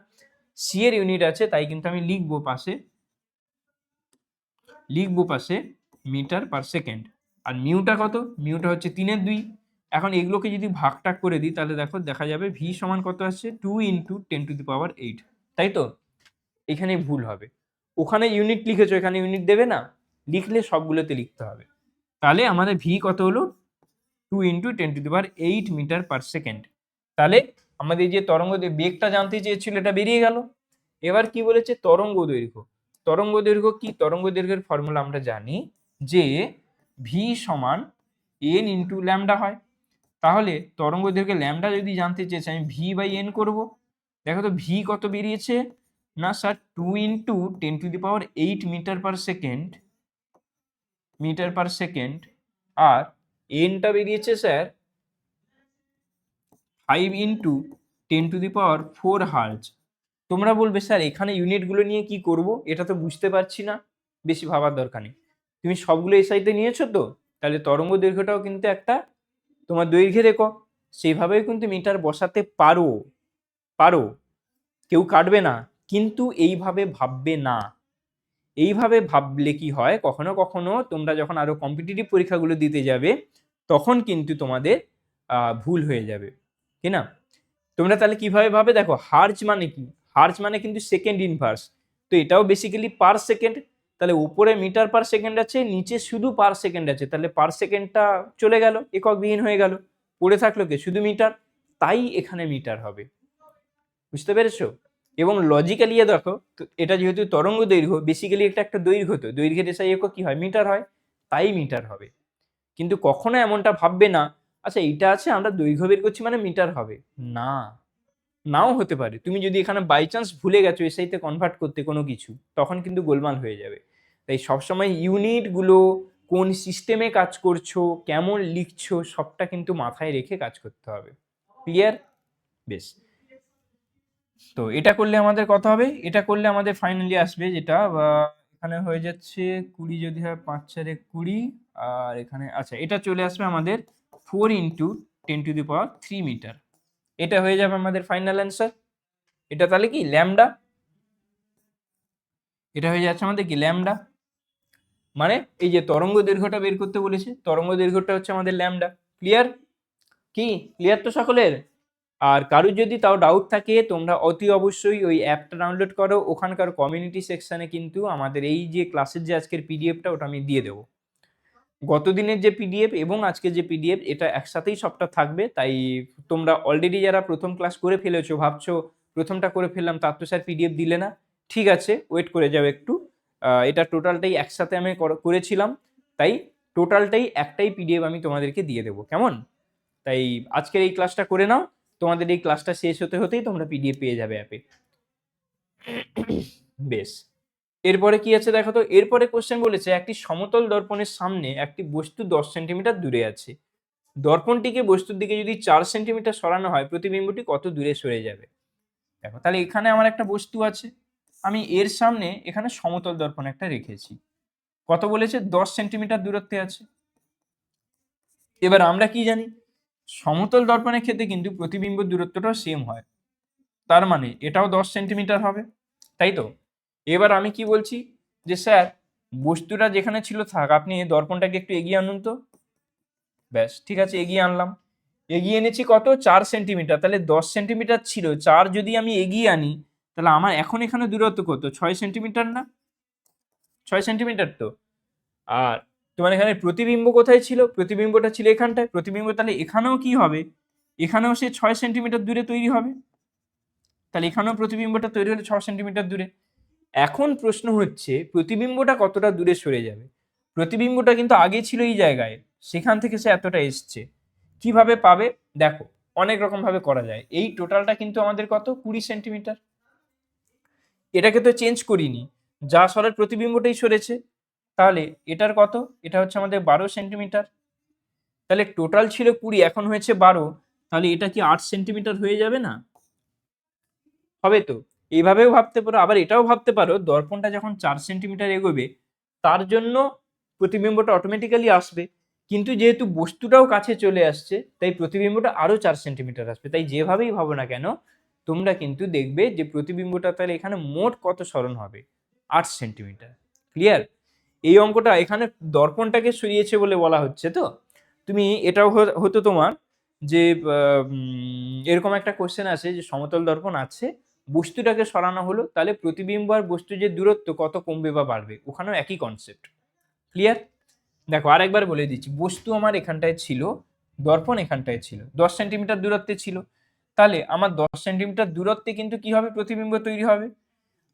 সি এর ইউনিট আছে, তাই কিন্তু আমি লিখবো পাশে মিটার/সেকেন্ড। আর মিউটা কত? মিউটা হচ্ছে 3/2। এখন এগুলোকে যদি ভাগটাগ করে দিই তাহলে দেখো দেখা যাবে ভি সমান কত আসছে? 2 × 10⁸, তাই তো? এখানে ভুল হবে, ওখানে ইউনিট লিখেছো এখানে ইউনিট দেবে না, লিখলে সবগুলোতে লিখতে হবে। তাহলে আমাদের ভি কত হলো? 2 × 10⁸ মিটার/সেকেন্ড। তাহলে আমাদের যে তরঙ্গ বেগটা জানতে চেয়েছিল এটা বেরিয়ে গেল। এবার কি বলেছে? তরঙ্গ দৈর্ঘ্য। তরঙ্গ দৈর্ঘ্য কি? তরঙ্গ দৈর্ঘ্যের ফর্মুলা আমরা জানি যে ভি সমান এন ইন্টু ল্যামডা হয়। তাহলে তরঙ্গ দৈর্ঘ্যের ল্যামডা যদি জানতে চেয়েছি আমি v/n করব। দেখো তো ভি কত বেরিয়েছে না স্যার? 2 × 10⁸ মিটার/সেকেন্ড, আর এনটা বেরিয়েছে স্যার 5 × 10⁴ হার্জ। তোমরা বলবে স্যার এখানে ইউনিটগুলো নিয়ে কি করব, এটা তো বুঝতে পারছি না, বেশি ভাবার দরকার নেই, তুমি সবগুলো এসআইতে নিয়েছো তো, তাহলে তরঙ্গ দৈর্ঘ্যটাও কিন্তু একটা তোমার দৈর্ঘ্যের একক, সেইভাবেও কিন্তু মিটার বসাতে পারো, কেউ কাটবে না, কিন্তু এইভাবে ভাববে না। এইভাবে ভাবলে কি হয়, কখনো কখনো তোমরা যখন আরো কম্পিটিটিভ পরীক্ষাগুলো দিতে যাবে তখন কিন্তু তোমাদের ভুল হয়ে যাবে, কি না? তোমরা তাহলে কিভাবে ভাবে, দেখো হার্জ মানে কি? হার্জ মানে কিন্তু সেকেন্ড ইনভার্স, তো এটাও বেসিক্যালি পার সেকেন্ড। তাহলে উপরে মিটার/সেকেন্ড আছে, নিচে শুধু পার সেকেন্ড আছে, তাহলে পার সেকেন্ডটা চলে গেল, এককবিহীন হয়ে গেল, পড়ে থাকলো কি শুধু মিটার, তাই এখানে মিটার হবে। বুঝতে পেরেছো? এবং লজিক্যালি দেখো, এটা যেহেতু তরঙ্গ দৈর্ঘ্য, বেসিক্যালি এটা একটা দৈর্ঘ্য, তো দৈর্ঘ্যের এসআই একক কি হয়? মিটার হয়, তাই মিটার হবে। কিন্তু কখনো এমনটা ভাববে না আচ্ছা এইটা আছে আমরা দৈর্ঘ্য বের করছি মানে মিটার হবে না, নাও হতে পারে। তুমি যদি এখানে বাই চান্স ভুলে গেছো এসআইতে কনভার্ট করতে কোনো কিছু, তখন কিন্তু গোলমাল হয়ে যাবে। তাই সবসময় ইউনিটগুলো, কোন সিস্টেমে কাজ করছো, কেমন লিখছো, সবটা কিন্তু মাথায় রেখে কাজ করতে হবে। ক্লিয়ার? বেশ, তো এটা করলে আমাদের কত হবে? এটা করলে আমাদের ফাইনালি আসবে যেটা এখানে হয়ে যাচ্ছে 20, যদি হয় 5×4=20, আর এখানে আচ্ছা এটা চলে আসবে আমাদের 4 × 10⁻³ মিটার। এটা হয়ে যাবে আমাদের ফাইনাল অ্যান্সার। এটা তাহলে কি ল্যামডা, এটা হয়ে যাচ্ছে আমাদের কি ল্যামডা, মানে এই যে তরঙ্গ দৈর্ঘ্যটা বের করতে বলেছে, তরঙ্গ দৈর্ঘ্যটা হচ্ছে আমাদের ল্যামডা। ক্লিয়ার? কি ক্লিয়ার তো সকলের? আর কারোর যদি তাও ডাউট থাকে তোমরা অতি অবশ্যই ওই অ্যাপটা ডাউনলোড করো, ওখানকার কমিউনিটি সেকশনে কিন্তু আমাদের এই যে ক্লাসের যে আজকের পিডিএফটা ওটা আমি দিয়ে দেবো। গতদিনের যে পিডিএফ এবং আজকের যে পিডিএফ এটা একসাথেই সবটা থাকবে, তাই তোমরা অলরেডি যারা প্রথম ক্লাস করে ফেলেছো, ভাবছো প্রথমটা করে ফেললাম তার তো স্যার পিডিএফ দিলে না, ঠিক আছে ওয়েট করে যাও একটু। এটা টোটালটাই একসাথে আমি করেছিলাম, তাই টোটালটাই একটাই পিডিএফ আমি তোমাদেরকে দিয়ে দেবো, কেমন? তাই আজকের এই ক্লাসটা করে নাও, তোমাদের এই ক্লাসটা শেষ হতে হতেই তোমরা পিডিএফ পেয়ে যাবে অ্যাপে। বেশ, এরপরে কি আছে দেখো তো। এরপরে কোশ্চেন বলেছে একটি সমতল দর্পণের সামনে একটি বস্তু 10 সেন্টিমিটার দূরে আছে। দর্পণটিকে বস্তুর দিকে যদি 4 সেন্টিমিটার সরানো হয় প্রতিবিম্বটি কত দূরে সরে যাবে। দেখো তাহলে এখানে আমার একটা বস্তু আছে, আমি এর সামনে এখানে সমতল দর্পণ একটা রেখেছি। কত বলেছে? 10 সেন্টিমিটার দূরত্বে আছে। এবার আমরা কি জানি, সমতল দর্পণের ক্ষেত্রে কিন্তু প্রতিবিম্ব দূরত্বটাও সেম হয়, তার মানে এটাও 10 সেন্টিমিটার হবে, তাই তো? এবার আমি কি বলছি যে স্যার বস্তুটা যেখানে ছিল থাক, আপনি এই দর্পণটাকে একটু এগিয়ে আনুন তো। ব্যাস ঠিক আছে, এগিয়ে আনলাম। এগিয়ে এনেছি কত? 4 সেন্টিমিটার। তাহলে 10 সেন্টিমিটার ছিল, 4 যদি আমি এগিয়ে আনি তাহলে আমার এখন এখানে দূরত্ব কত? 6 সেন্টিমিটার না? 6 সেন্টিমিটার তো। আর তোমার এখানে প্রতিবিম্ব কোথায় ছিল? প্রতিবিম্বটা ছিল এখানটায়। প্রতিবিম্ব তাহলে এখানেও কি হবে? এখানেও সে 6 সেন্টিমিটার দূরে তৈরি হবে। তাহলে এখানেও প্রতিবিম্বটা তৈরি হলো 6 সেন্টিমিটার দূরে। এখন প্রশ্ন হচ্ছে প্রতিবিম্বটা কতটা দূরে সরে যাবে। প্রতিবিম্বটা কিন্তু আগে ছিল এই জায়গায়, সেখান থেকে সে এতটা এসছে। কিভাবে পাবে? দেখো অনেক রকম ভাবে করা যায়। এই টোটালটা কিন্তু আমাদের কত? 20 সেন্টিমিটার। এটাকে তো চেঞ্জ করিনি, যা সরার প্রতিবিম্বটাই সরেছে। তাহলে এটার কত? এটা হচ্ছে আমাদের 12 সেন্টিমিটার। তাহলে টোটাল ছিল 20, এখন হয়েছে 12। তাহলে এটা কি 8 সেন্টিমিটার হয়ে যাবে না? হবে তো। এইভাবেও ভাবতে পারো, আবার এটাও ভাবতে পারো দর্পণটা যখন 4 সেন্টিমিটার এগোবে তার জন্য প্রতিবিম্বটা অটোমেটিক্যালি আসবে, কিন্তু যেহেতু বস্তুটাও কাছে চলে আসছে তাই প্রতিবিম্বটা আরো 4 সেন্টিমিটার আসবে। তাই যেভাবেই ভাবো না কেন তোমরা কিন্তু দেখবে যে প্রতিবিম্বটা তাহলে এখানে মোট কত সরণ হবে? 8 সেন্টিমিটার। ক্লিয়ার? এই অঙ্কটা এখানে দর্পণটাকে সরিয়েছে বলে বলা হচ্ছে। তো তুমি এটাও হতো তোমার যে এরকম একটা কোশ্চেন আছে যে সমতল দর্পণ আছে, বস্তুটাকে সরানো হলো, তাহলে প্রতিবিম্ব আর বস্তু যে দূরত্ব কত কমবে বা বাড়বে, ওখানেও একই কনসেপ্ট। ক্লিয়ার? দেখো আরেকবার বলে দিচ্ছি, বস্তু আমার এখানটায় ছিল, দর্পণ এখানটায় ছিল, 10 সেন্টিমিটার দূরত্বে ছিল। তাহলে আমার 10 সেন্টিমিটার দূরত্বে কিন্তু কি হবে? প্রতিবিম্ব তৈরি হবে।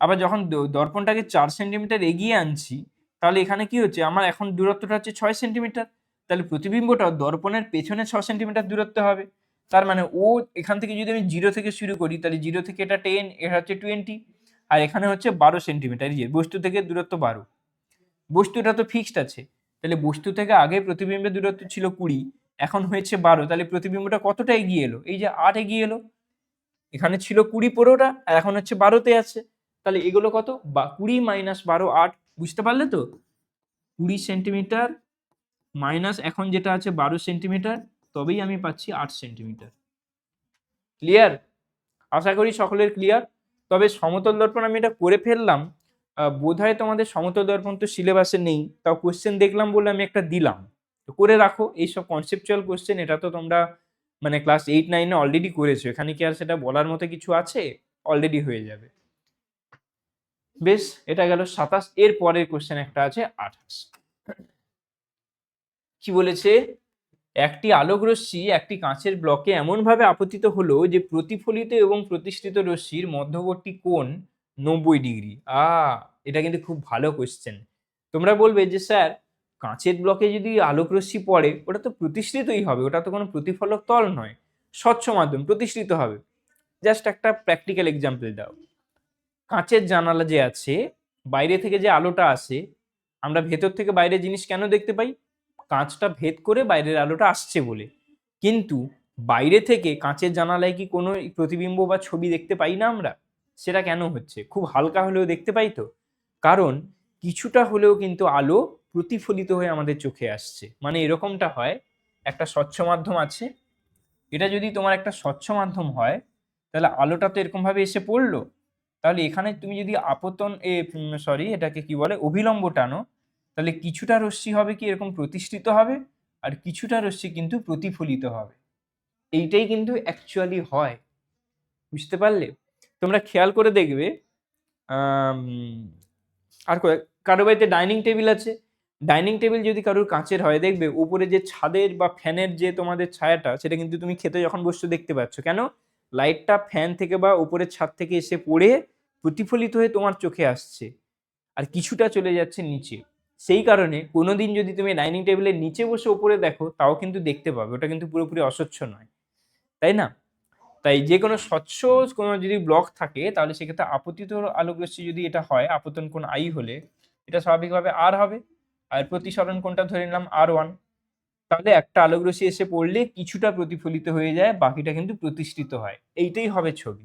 আবার যখন দর্পণটাকে 4 সেন্টিমিটার এগিয়ে আনছি তাহলে এখানে কি হচ্ছে? আমার এখন দূরত্বটা হচ্ছে 6 সেন্টিমিটার। তাহলে প্রতিবিম্বটা দর্পণের পেছনে 6 সেন্টিমিটার দূরত্বে হবে। তার মানে ও এখান থেকে যদি আমি 0 থেকে শুরু করি তাহলে 0 থেকে এটা 10, এটা হচ্ছে 20, আর এখানে হচ্ছে 12 সেন্টিমিটার। এই যে বস্তু থেকে দূরত্ব 12, বস্তুটা তো ফিক্সড আছে। তাহলে বস্তু থেকে আগে প্রতিবিম্বের দূরত্ব ছিল 20, এখন হয়েছে 12। তাহলে প্রতিবিম্বটা কতটা এগিয়ে এলো? এই যে 8 এগিয়ে এলো। এখানে ছিল 20 পুরোটা, আর এখন হচ্ছে 12তে আছে। তাহলে এগুলো কত? 20 মাইনাস 12, 8। বুঝতে পারলে তো? 20 সেন্টিমিটার মাইনাস এখন যেটা আছে 12 সেন্টিমিটার, তবেই আমি পাচ্ছি 8 সেন্টিমিটার। ক্লিয়ার? আশা করি সকলের ক্লিয়ার। তবে সমতল দর্পণ আমি এটা করে ফেললাম, বোধহয় তোমাদের সমতল দর্পণ তো সিলেবাসে নেই, তাও কোশ্চেন দেখলাম বলে আমি একটা দিলাম। তো করে রাখো এইসব কনসেপচুয়াল কোশ্চেন, এটা তো তোমরা মানে ক্লাস 8-9-এ অলরেডি করেছো, এখানে কি আর সেটা বলার মতো কিছু আছে? অলরেডি হয়ে যাবে। বেশ, এটা গেল 27। এর পরের কোশ্চেন একটা আছে 28। কি বলেছে? একটি আলোক রশ্মি একটি কাঁচের ব্লকে এমনভাবে আপতিত হলো যে প্রতিফলিত এবং প্রতিষ্ঠিত রশ্মির মধ্যবর্তী কোণ 90 ডিগ্রি। এটা কিন্তু খুব ভালো কোশ্চেন। তোমরা বলবে যে স্যার কাঁচের ব্লকে যদি আলোক রশ্মি পড়ে ওটা তো প্রতিষ্ঠিতই হবে, ওটা তো কোনো প্রতিফলক তল নয়, স্বচ্ছ মাধ্যম, প্রতিষ্ঠিত হবে। জাস্ট একটা প্র্যাকটিক্যাল এক্সাম্পল দাও। কাঁচের জানালা যে আছে, বাইরে থেকে যে আলোটা আসে, আমরা ভেতর থেকে বাইরে জিনিস কেন দেখতে পাই? কাঁচটা ভেদ করে বাইরের আলোটা আসছে বলে। কিন্তু বাইরে থেকে কাঁচের জানালায় কি কোনো প্রতিবিম্ব বা ছবি দেখতে পাই না আমরা? সেটা কেন হচ্ছে? খুব হালকা হলেও দেখতে পাই তো। কারণ কিছুটা হলেও কিন্তু আলো প্রতিফলিত হয়ে আমাদের চোখে আসছে। মানে এরকমটা হয়, একটা স্বচ্ছ মাধ্যম আছে, এটা যদি তোমার একটা স্বচ্ছ মাধ্যম হয় তাহলে আলোটা তো এরকম ভাবে এসে পড়লো, তাহলে এখানে তুমি যদি আপতন এটাকে কি বলে, অভিলম্ব টানো, তাহলে কিছুটা রশ্মি হবে কি এরকম প্রতিষ্ঠিত হবে, আর কিছুটা রশ্মি কিন্তু প্রতিফলিত হবে। এইটাই কিন্তু অ্যাকচুয়ালি হয়। বুঝতে পারলে? তোমরা খেয়াল করে দেখবে আর কারো বাড়িতে ডাইনিং টেবিল আছে, ডাইনিং টেবিল যদি কারোর কাঁচের হয় দেখবে উপরে যে ছাদের বা ফ্যানের যে তোমাদের ছায়াটা, সেটা কিন্তু তুমি খেতে যখন বসছো দেখতে পাচ্ছ। কেন? লাইটটা ফ্যান থেকে বা উপরের ছাদ থেকে এসে পড়ে প্রতিফলিত হয়ে তোমার চোখে আসছে, আর কিছুটা চলে যাচ্ছে নিচে। সেই কারণে কোনোদিন যদি তুমি ডাইনিং টেবিলের নিচে বসে ওপরে দেখো তাও কিন্তু দেখতে পাবে, ওটা কিন্তু পুরোপুরি অস্বচ্ছ নয়, তাই না? তাই যে কোনো স্বচ্ছ কোনো যদি ব্লক থাকে তাহলে সেক্ষেত্রে আপতিত আলোকরশ্মি যদি এটা হয়, আপতন কোণ আই হলে এটা স্বাভাবিকভাবে আর হবে, আর প্রতিসরণ কোণটা ধরে নিলাম R1। তাহলে একটা আলোকরশ্মি এসে পড়লে কিছুটা প্রতিফলিত হয়ে যায়, বাকিটা কিন্তু প্রতিষ্ঠিত হয়, এইটাই হবে ছবি।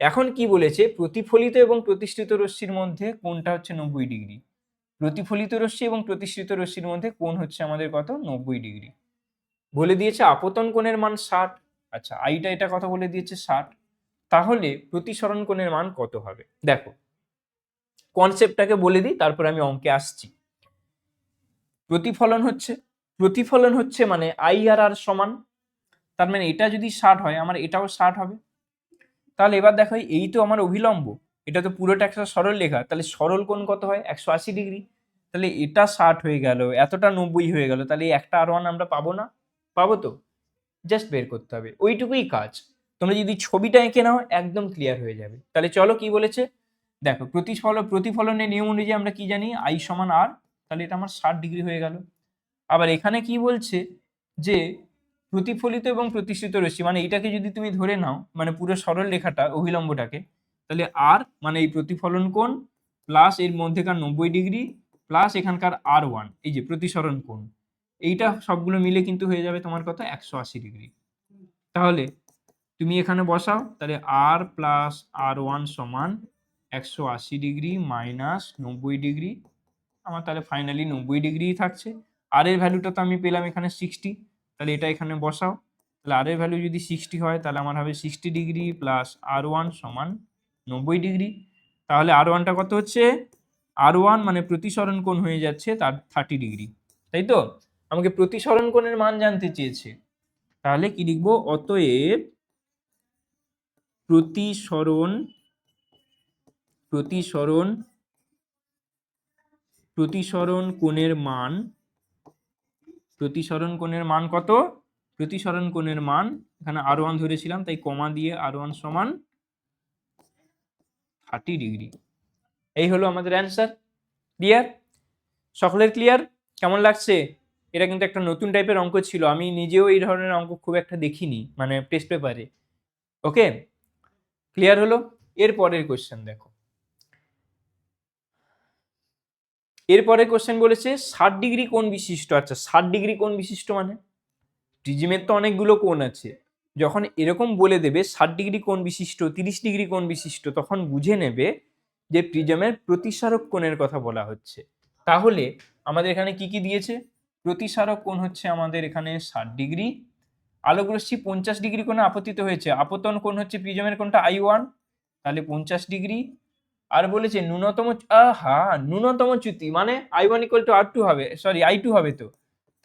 এখন কি বলেছে, প্রতিফলিত এবং প্রতিষ্ঠিত রশ্মির মধ্যে কোণটা হচ্ছে 90°। প্রতিফলিত রশ্মি এবং প্রতিষ্ঠিত রশ্মির মধ্যে কোণ হচ্ছে আমাদের কত, 90°। বলে দিয়েছে আপতন কোণের মান 60। আচ্ছা, আইটা এটা কথা বলে দিয়েছে 60, তাহলে প্রতিসরণ কোণের মান কত হবে? দেখো কনসেপ্টটাকে বলে দিই, তারপরে আমি অঙ্কে আসছি। প্রতিফলন হচ্ছে মানে আই আর আর সমান, তার মানে এটা যদি 60 হয় আমার এটাও 60 হবে। তাহলে এবার দেখো এই তো আমার অভিলম্ব, এটা তো পুরোটা একটা সরল রেখা, তাহলে সরল কোণ কত হয়, 180°। তাহলে এটা 60 হয়ে গেল, এতটা 90 হয়ে গেল, তাহলে এই একটা R1 আমরা পাবো না? পাবো তো, জাস্ট বের করতে হবে, ওইটুকুই কাজ। তোমরা যদি ছবিটা এঁকে নাও একদম ক্লিয়ার হয়ে যাবে। তাহলে চলো কি বলেছে দেখো, প্রতিফলনের নিয়ম অনুযায়ী আমরা কি জানি, আই সমান আর, তাহলে এটা আমার 60° হয়ে গেল। আবার এখানে কি বলছে যে প্রতিফলিত এবং প্রতিষ্ঠিত রশ্মি, মানে এইটাকে যদি তুমি ধরে নাও মানে পুরো সরল রেখাটা অভিলম্বটাকে, তাহলে আর মানে এই প্রতিফলন কোণ প্লাস এর মধ্যেকার 90° প্লাস এখানকার R1 এই যে প্রতিসরণ কোণ, এইটা সবগুলো মিলে কিন্তু হয়ে যাবে তোমার কত, 180°। তাহলে তুমি এখানে বসাও, তাহলে আর প্লাস R1 সমান 180° মাইনাস 90°। আমার তাহলে ফাইনালি 90° থাকছে। আর এর ভ্যালুটা তো আমি পেলাম এখানে 60, তাহলে এটা এখানে বসাও, তাহলে আর এর ভ্যালু যদি 60 হয় তাহলে আমার হবে 60° প্লাস R1 সমান 90°। তাহলে R1টা কত হচ্ছে, R1 মানে প্রতিসরণ কোণ হয়ে যাচ্ছে তার 30°, তাই তো? আমাকে প্রতিসরণ কোণের মান জানতে চেয়েছে, তাহলে কি লিখবো, অতএব প্রতিসরণ কোণের মান, প্রতিসরণ কোণের মান কত, প্রতিসরণ কোণের মান এখানে R1 ধরেছিলাম তাই কমা দিয়ে R1 সমান 30°। এই হলো আমাদের অ্যান্সার। ক্লিয়ার? সকলের ক্লিয়ার? কেমন লাগছে? এটা কিন্তু একটা নতুন টাইপের অঙ্ক ছিল, আমি নিজেও এই ধরনের অঙ্ক খুব একটা দেখিনি মানে টেস্ট পেপারে। ওকে, ক্লিয়ার হলো? এর পরের কোশ্চেন দেখো, এরপরে কোশ্চেন বলেছে 60° কোণ বিশিষ্ট। আচ্ছা 60° কোণ বিশিষ্ট মানে প্রিজমের তো অনেকগুলো কোণ আছে, যখন এরকম বলে দেবে 60° কোণ বিশিষ্ট, 30° কোণ বিশিষ্ট, তখন বুঝে নেবে যে প্রিজমের প্রতিসারক কোণের কথা বলা হচ্ছে। তাহলে আমাদের এখানে কি কি দিয়েছে, প্রতিসারক কোণ হচ্ছে আমাদের এখানে 60°, আলোকরশ্মি 50° কোণে আপতিত হয়েছে, আপতন কোণ হচ্ছে প্রিজমের কোণটা I1, তাহলে 50°। আর বলেছে ন্যূনতম চ্যুতি মানে I1 = R2 হবে, সরি I2 হবে, তো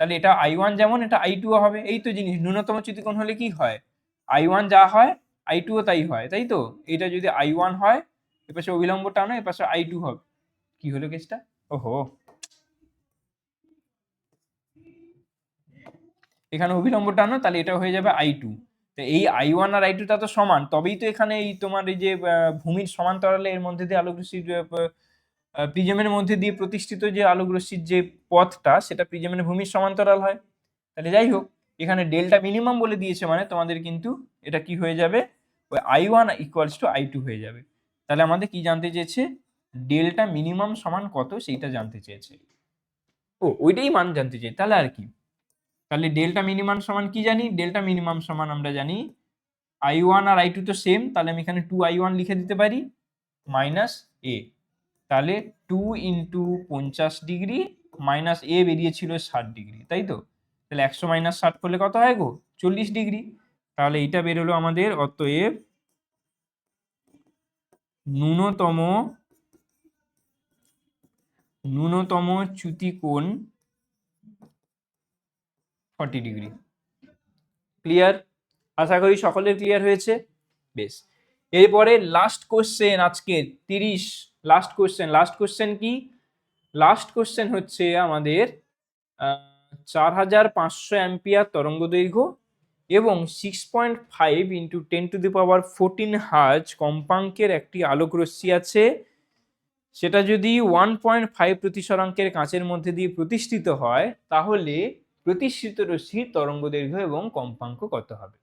তাহলে এটা I1 যেমন এটা I2 হবে, এই তো জিনিস, ন্যূনতম চ্যুতি কোণ হলে কি হয়, I1 যা হয় I2 ও তাই হয়, তাই তো? এটা যদি I1 হয় এপাশে অভিলম্ব টানো, এপাশে I2 হবে, কি হলো কেসটা, ওহো এখানে অভিলম্ব টানো, তাহলে এটা হয়ে যাবে I2। তো এই I1 আর I2 টা তো সমান, তবেই তো এখানে এই তোমার এই যে ভূমির সমান্তরালে এর মধ্যে দিয়ে আলোকরশ্মির প্রিজমের মধ্যে দিয়ে প্রতিষ্ঠিত যে আলোকরশ্মির যে পথটা সেটা প্রিজমের ভূমির সমান্তরাল হয়। তাহলে যাই হোক, এখানে ডেল্টা মিনিমাম বলে দিয়েছে মানে তোমাদের কিন্তু এটা কি হয়ে যাবে, ওই I1 = I2 হয়ে যাবে। তাহলে আমাদের কি জানতে চেয়েছে, ডেল্টা মিনিমাম সমান কত সেইটা জানতে চেয়েছে। ওইটাই মান জানতে চাই, তাহলে আর কি। তাহলে ডেল্টা মিনিমাম সমান কি জানি, ডেল্টা মিনিমাম সমান আমরা জানি I1 আর I2 তো সেম, তাহলে আমি এখানে 2I1 লিখে দিতে পারি মাইনাস এ, তাহলে 2 × 50° মাইনাস এ বেরিয়েছিল 60°, তাই তো? তাহলে 100 মাইনাস 60 করলে কত হয় গো, 40°। তাহলে এইটা বেরোলো আমাদের, অতএব ন্যূনতম চ্যুতি কোণ 40°। ক্লিয়ার? আশা করি সকলের ক্লিয়ার হয়েছে। বেশ, এরপরে লাস্ট কোশ্চেন আজকের 30, লাস্ট কোশ্চেন কি, লাস্ট কোশ্চেন হচ্ছে আমাদের 4500 অ্যাম্পিয়ার তরঙ্গ দৈর্ঘ্য এবং 6.5 × 10⁻14 হার্জ কম্পাঙ্কের একটি আলোকরশ্মি আছে সেটা যদি 1.5 প্রতিসরাঙ্কের কাঁচের মধ্যে দিয়ে প্রতিষ্ঠিত হয়, তাহলে প্রতিষ্ঠিত রশ্মির তরঙ্গ দৈর্ঘ্য এবং কম্পাঙ্ক কত হবে?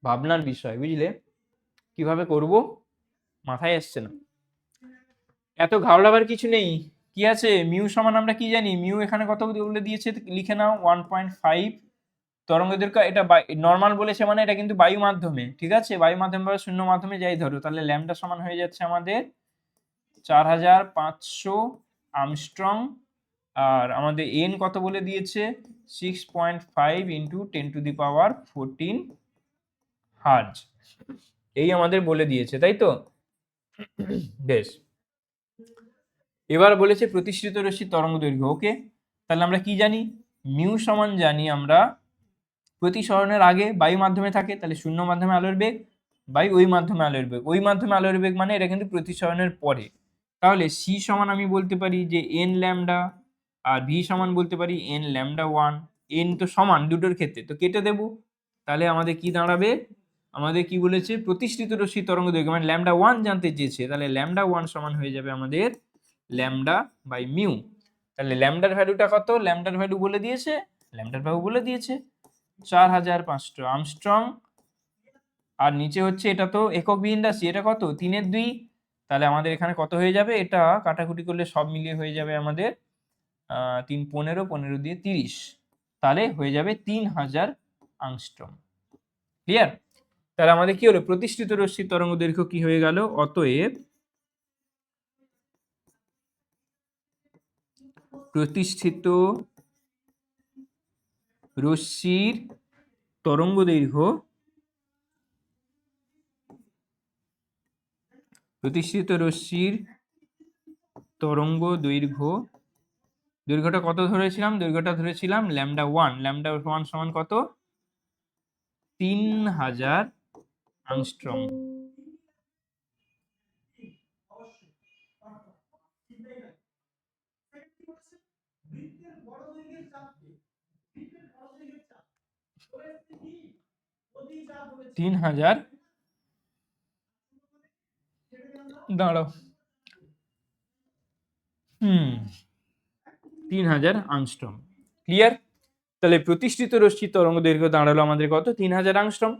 ভাবনার বিষয়, বুঝলে? কিভাবে করব মাথায় আসছে না। এত ঘাবড়াবার কিছু নেই। কি আছে, মিউ সমান আমরা কি জানি, মিউ এখানে কত বলে দিয়েছে লিখে নাও, 1.5 তরঙ্গ দৈর্ঘ্য। এটা নর্মাল বলেছে মানে এটা কিন্তু বায়ু মাধ্যমে, ঠিক আছে? বায়ু মাধ্যমে বা শূন্য মাধ্যমে যাই ধরো, তাহলে ল্যামডা সমান হয়ে যাচ্ছে আমাদের 4500 আমস্ট্রং। আর আমাদের এন কত বলে দিয়েছে, 6.5 ইন্টু 10⁻14 হার্জ, এই আমাদের বলে দিয়েছে, তাই তো? বেশ, এবার বলেছে প্রতিষ্ঠিত রশ্মির তরঙ্গ দৈর্ঘ্য। ওকে, তাহলে আমরা কি জানি, মিউ সমান জানি আমরা প্রতিসরণের আগে বায়ু মাধ্যমে থাকে, তাহলে শূন্য মাধ্যমে আলোর বেগ বাই ওই মাধ্যমে আলোর বেগ, ওই মাধ্যমে আলোর বেগ মানে এটা কিন্তু প্রতিসরণের পরে। তাহলে সি সমান আমি বলতে পারি যে এন ল্যামডা, আর ভি সমান বলতে পারি এন ল্যামডা ওয়ান। এন তো সমান দুটোর ক্ষেত্রে, তো কেটে দেব। তাহলে আমাদের কি দাঁড়াবে, আমাদের কি বলেছে, প্রতিষ্ঠিত রশ্মি তরঙ্গ দৈর্ঘ্য মানে ল্যামডা ওয়ান জানতে চেয়েছে, তাহলে ল্যামডা ওয়ান সমান হয়ে যাবে আমাদের ল্যামডা বাই মিউ। তাহলে ল্যামডার ভ্যালুটা কত, ল্যামডার ভ্যালু বলে দিয়েছে, ল্যামডার ভ্যালু বলে দিয়েছে 4500 আমস্ট্রং। আর নিচে হচ্ছে, এটা তো একক বিহীন রাশি, এটা কত 3/2, তাহলে আমাদের এখানে কত হয়ে যাবে, এটা কাটাকুটি করলে সব মিলিয়ে হয়ে যাবে আমাদের 3 15 15 দিয়ে 30, তাহলে হয়ে যাবে 3000 আংস্ট্রম। ক্লিয়ার? তাহলে আমাদের কি হলো, প্রতিষ্ঠিত রশ্মির তরঙ্গ দৈর্ঘ্য কি হয়ে গেল, অতএব প্রতিষ্ঠিত রশ্মির তরঙ্গ দৈর্ঘ্য, প্রতিষ্ঠিত রশ্মির তরঙ্গ দৈর্ঘ্যটা কত ধরেছিলাম, দৈর্ঘ্যটা ধরেছিলাম ল্যামডা ওয়ান। ল্যামডা ওয়ান সমান কত, 3000 আংস্ট্রম। দাঁড়াও, 3000 আংস্ট্রম। ক্লিয়ার? তাহলে প্রতিষ্ঠিত রশ্মির তরঙ্গ দৈর্ঘ্য দাঁড়ালো আমাদের কত, 3000 আংস্ট্রম।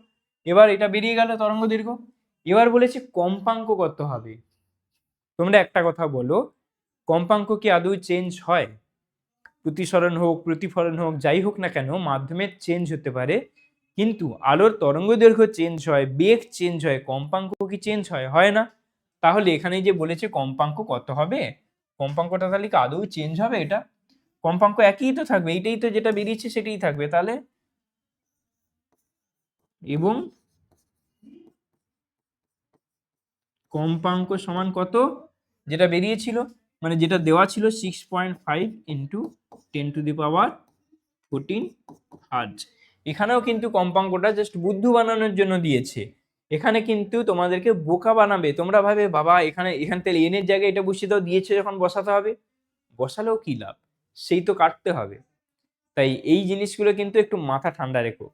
এবার এটা বেরিয়ে গেল তরঙ্গ দৈর্ঘ্য। এবার বলেছে কম্পাঙ্ক কত হবে। তোমরা একটা কথা বলো, কম্পাঙ্ক কি আদৌ চেঞ্জ হয়? প্রতিসরণ হোক, প্রতিফলন হোক, যাই হোক না কেন, মাধ্যমের চেঞ্জ হতে পারে, কিন্তু আলোর তরঙ্গ দৈর্ঘ্য চেঞ্জ হয়, বেগ চেঞ্জ হয়, কম্পাঙ্ক কি চেঞ্জ হয়? হয় না। তাহলে এখানে যে বলেছে কম্পাঙ্ক কত হবে, কম্পাঙ্কটা তাহলে কি আদৌ চেঞ্জ হবে? এটা কম্পাঙ্ক একই তো থাকবে, এইটাই তো যেটা বেরিয়েছে সেটাই থাকবে। তাহলে এবং কম্পাঙ্ক সমান কত, যেটা বেরিয়েছিল মানে যেটা দেওয়া ছিল 6.5 ইন্টু 10⁻14 হার্জ। এখানেও কিন্তু কম্পাঙ্কটা জাস্ট বুদ্ধু বানানোর জন্য দিয়েছে, এখানে কিন্তু তোমাদেরকে বোকা বানাবে। তোমরা ভাবে বাবা এখান থেকে এনের জায়গায় এটা বসিয়ে দাও, দিয়েছে যখন বসাতে হবে, বসালেও কি লাভ, সেই তো কাটতে হবে। তাই এই জিনিসগুলো কিন্তু একটু মাথা ঠান্ডা রেখো,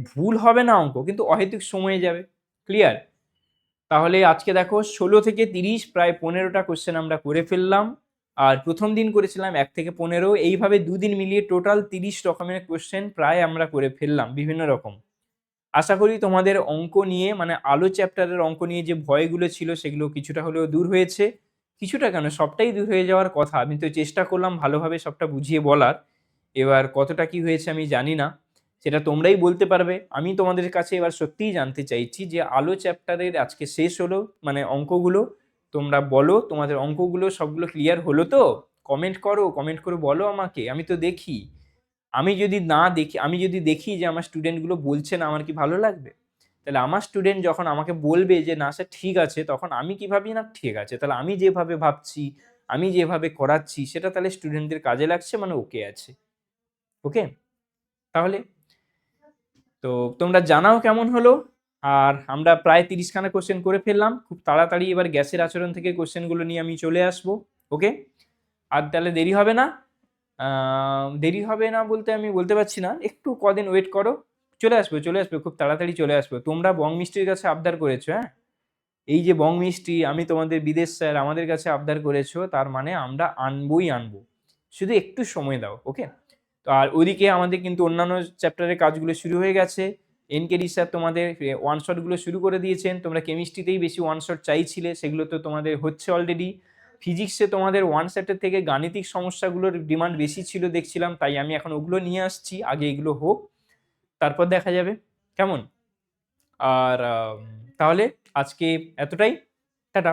ভুল হবে না অঙ্ক, কিন্তু অহেতুক সময় যাবে। ক্লিয়ার? তাহলে আজকে দেখো 16 থেকে 30 প্রায় 15টা কোশ্চেন আমরা করে ফেললাম। আর প্রথম দিন করেছিলাম 1 থেকে 15, এইভাবে দুদিন মিলিয়ে টোটাল 30 রকমের কোশ্চেন প্রায় আমরা করে ফেললাম বিভিন্ন রকম। আশা করি তোমাদের অঙ্ক নিয়ে মানে আলো চ্যাপ্টারের অঙ্ক নিয়ে যে ভয়গুলো ছিল সেগুলো কিছুটা হলেও দূর হয়েছে। কিছুটা কেন, সবটাই দূর হয়ে যাওয়ার কথা। আমি তো চেষ্টা করলাম ভালোভাবে সবটা বুঝিয়ে বলার, এবার কতটা কি হয়েছে আমি জানি না, সেটা তোমরাই বলতে পারবে। আমি তোমাদের কাছে এবার সত্যিই জানতে চাইছি যে আলো চ্যাপ্টারের আজকে শেষ হলো মানে অঙ্কগুলো, তোমরা বলো তোমাদের অঙ্কগুলো সবগুলো ক্লিয়ার হলো তো? কমেন্ট করো, কমেন্ট করে বলো আমাকে, আমি তো দেখি। আমি যদি দেখি যে আমার স্টুডেন্টগুলো বলছে না, আমার কি ভালো লাগবে? তাহলে আমার স্টুডেন্ট যখন আমাকে বলবে যে না স্যার ঠিক আছে, তখন আমি কি ভাবি, না ঠিক আছে, তাহলে আমি যেভাবে ভাবছি, আমি যেভাবে করাচ্ছি সেটা তাহলে স্টুডেন্টদের কাজে লাগছে, মানে ওকে আছে। ওকে, তাহলে তো তোমরা জানাও কেমন হলো। আর আমরা প্রায় 30খানা কোশ্চেন করে ফেললাম খুব তাড়াতাড়ি। এবার গ্যাসের আচরণ থেকে কোশ্চেনগুলো নিয়ে আমি চলে আসবো। ওকে, আর তাহলে দেরি হবে না। দেরি হবে না বলতে আমি বলতে পারছি না, একটু কদিন ওয়েট করো, চলে আসবে খুব তাড়াতাড়ি চলে আসবে। তোমরা বং মিষ্টির কাছে আবদার করেছো, হ্যাঁ, এই যে বং মিষ্টি আমি তোমাদের বিদেশ স্যার আমাদের কাছে আবদার করেছো, তার মানে আমরা আনবোই আনবো, শুধু একটু সময় দাও। ওকে, তো আর ওইদিকে আমাদের কিন্তু অন্যান্য চ্যাপ্টারের কাজগুলো শুরু হয়ে গেছে। এনকেডি স্যার তোমাদের ওয়ান শটগুলো শুরু করে দিয়েছেন, তোমরা কেমিস্ট্রিতেই বেশি ওয়ান শট চাইছিলে, সেগুলো তো তোমাদের হচ্ছে অলরেডি। ফিজিক্সে তোমাদের ওয়ান শটের থেকে গাণিতিক সমস্যাগুলোর ডিমান্ড বেশি ছিল দেখছিলাম, তাই আমি এখন ওগুলো নিয়ে আসছি, আগে এগুলো হোক, তারপর দেখা যাবে কেমন। আর তাহলে আজকে এতটাই, টাটা।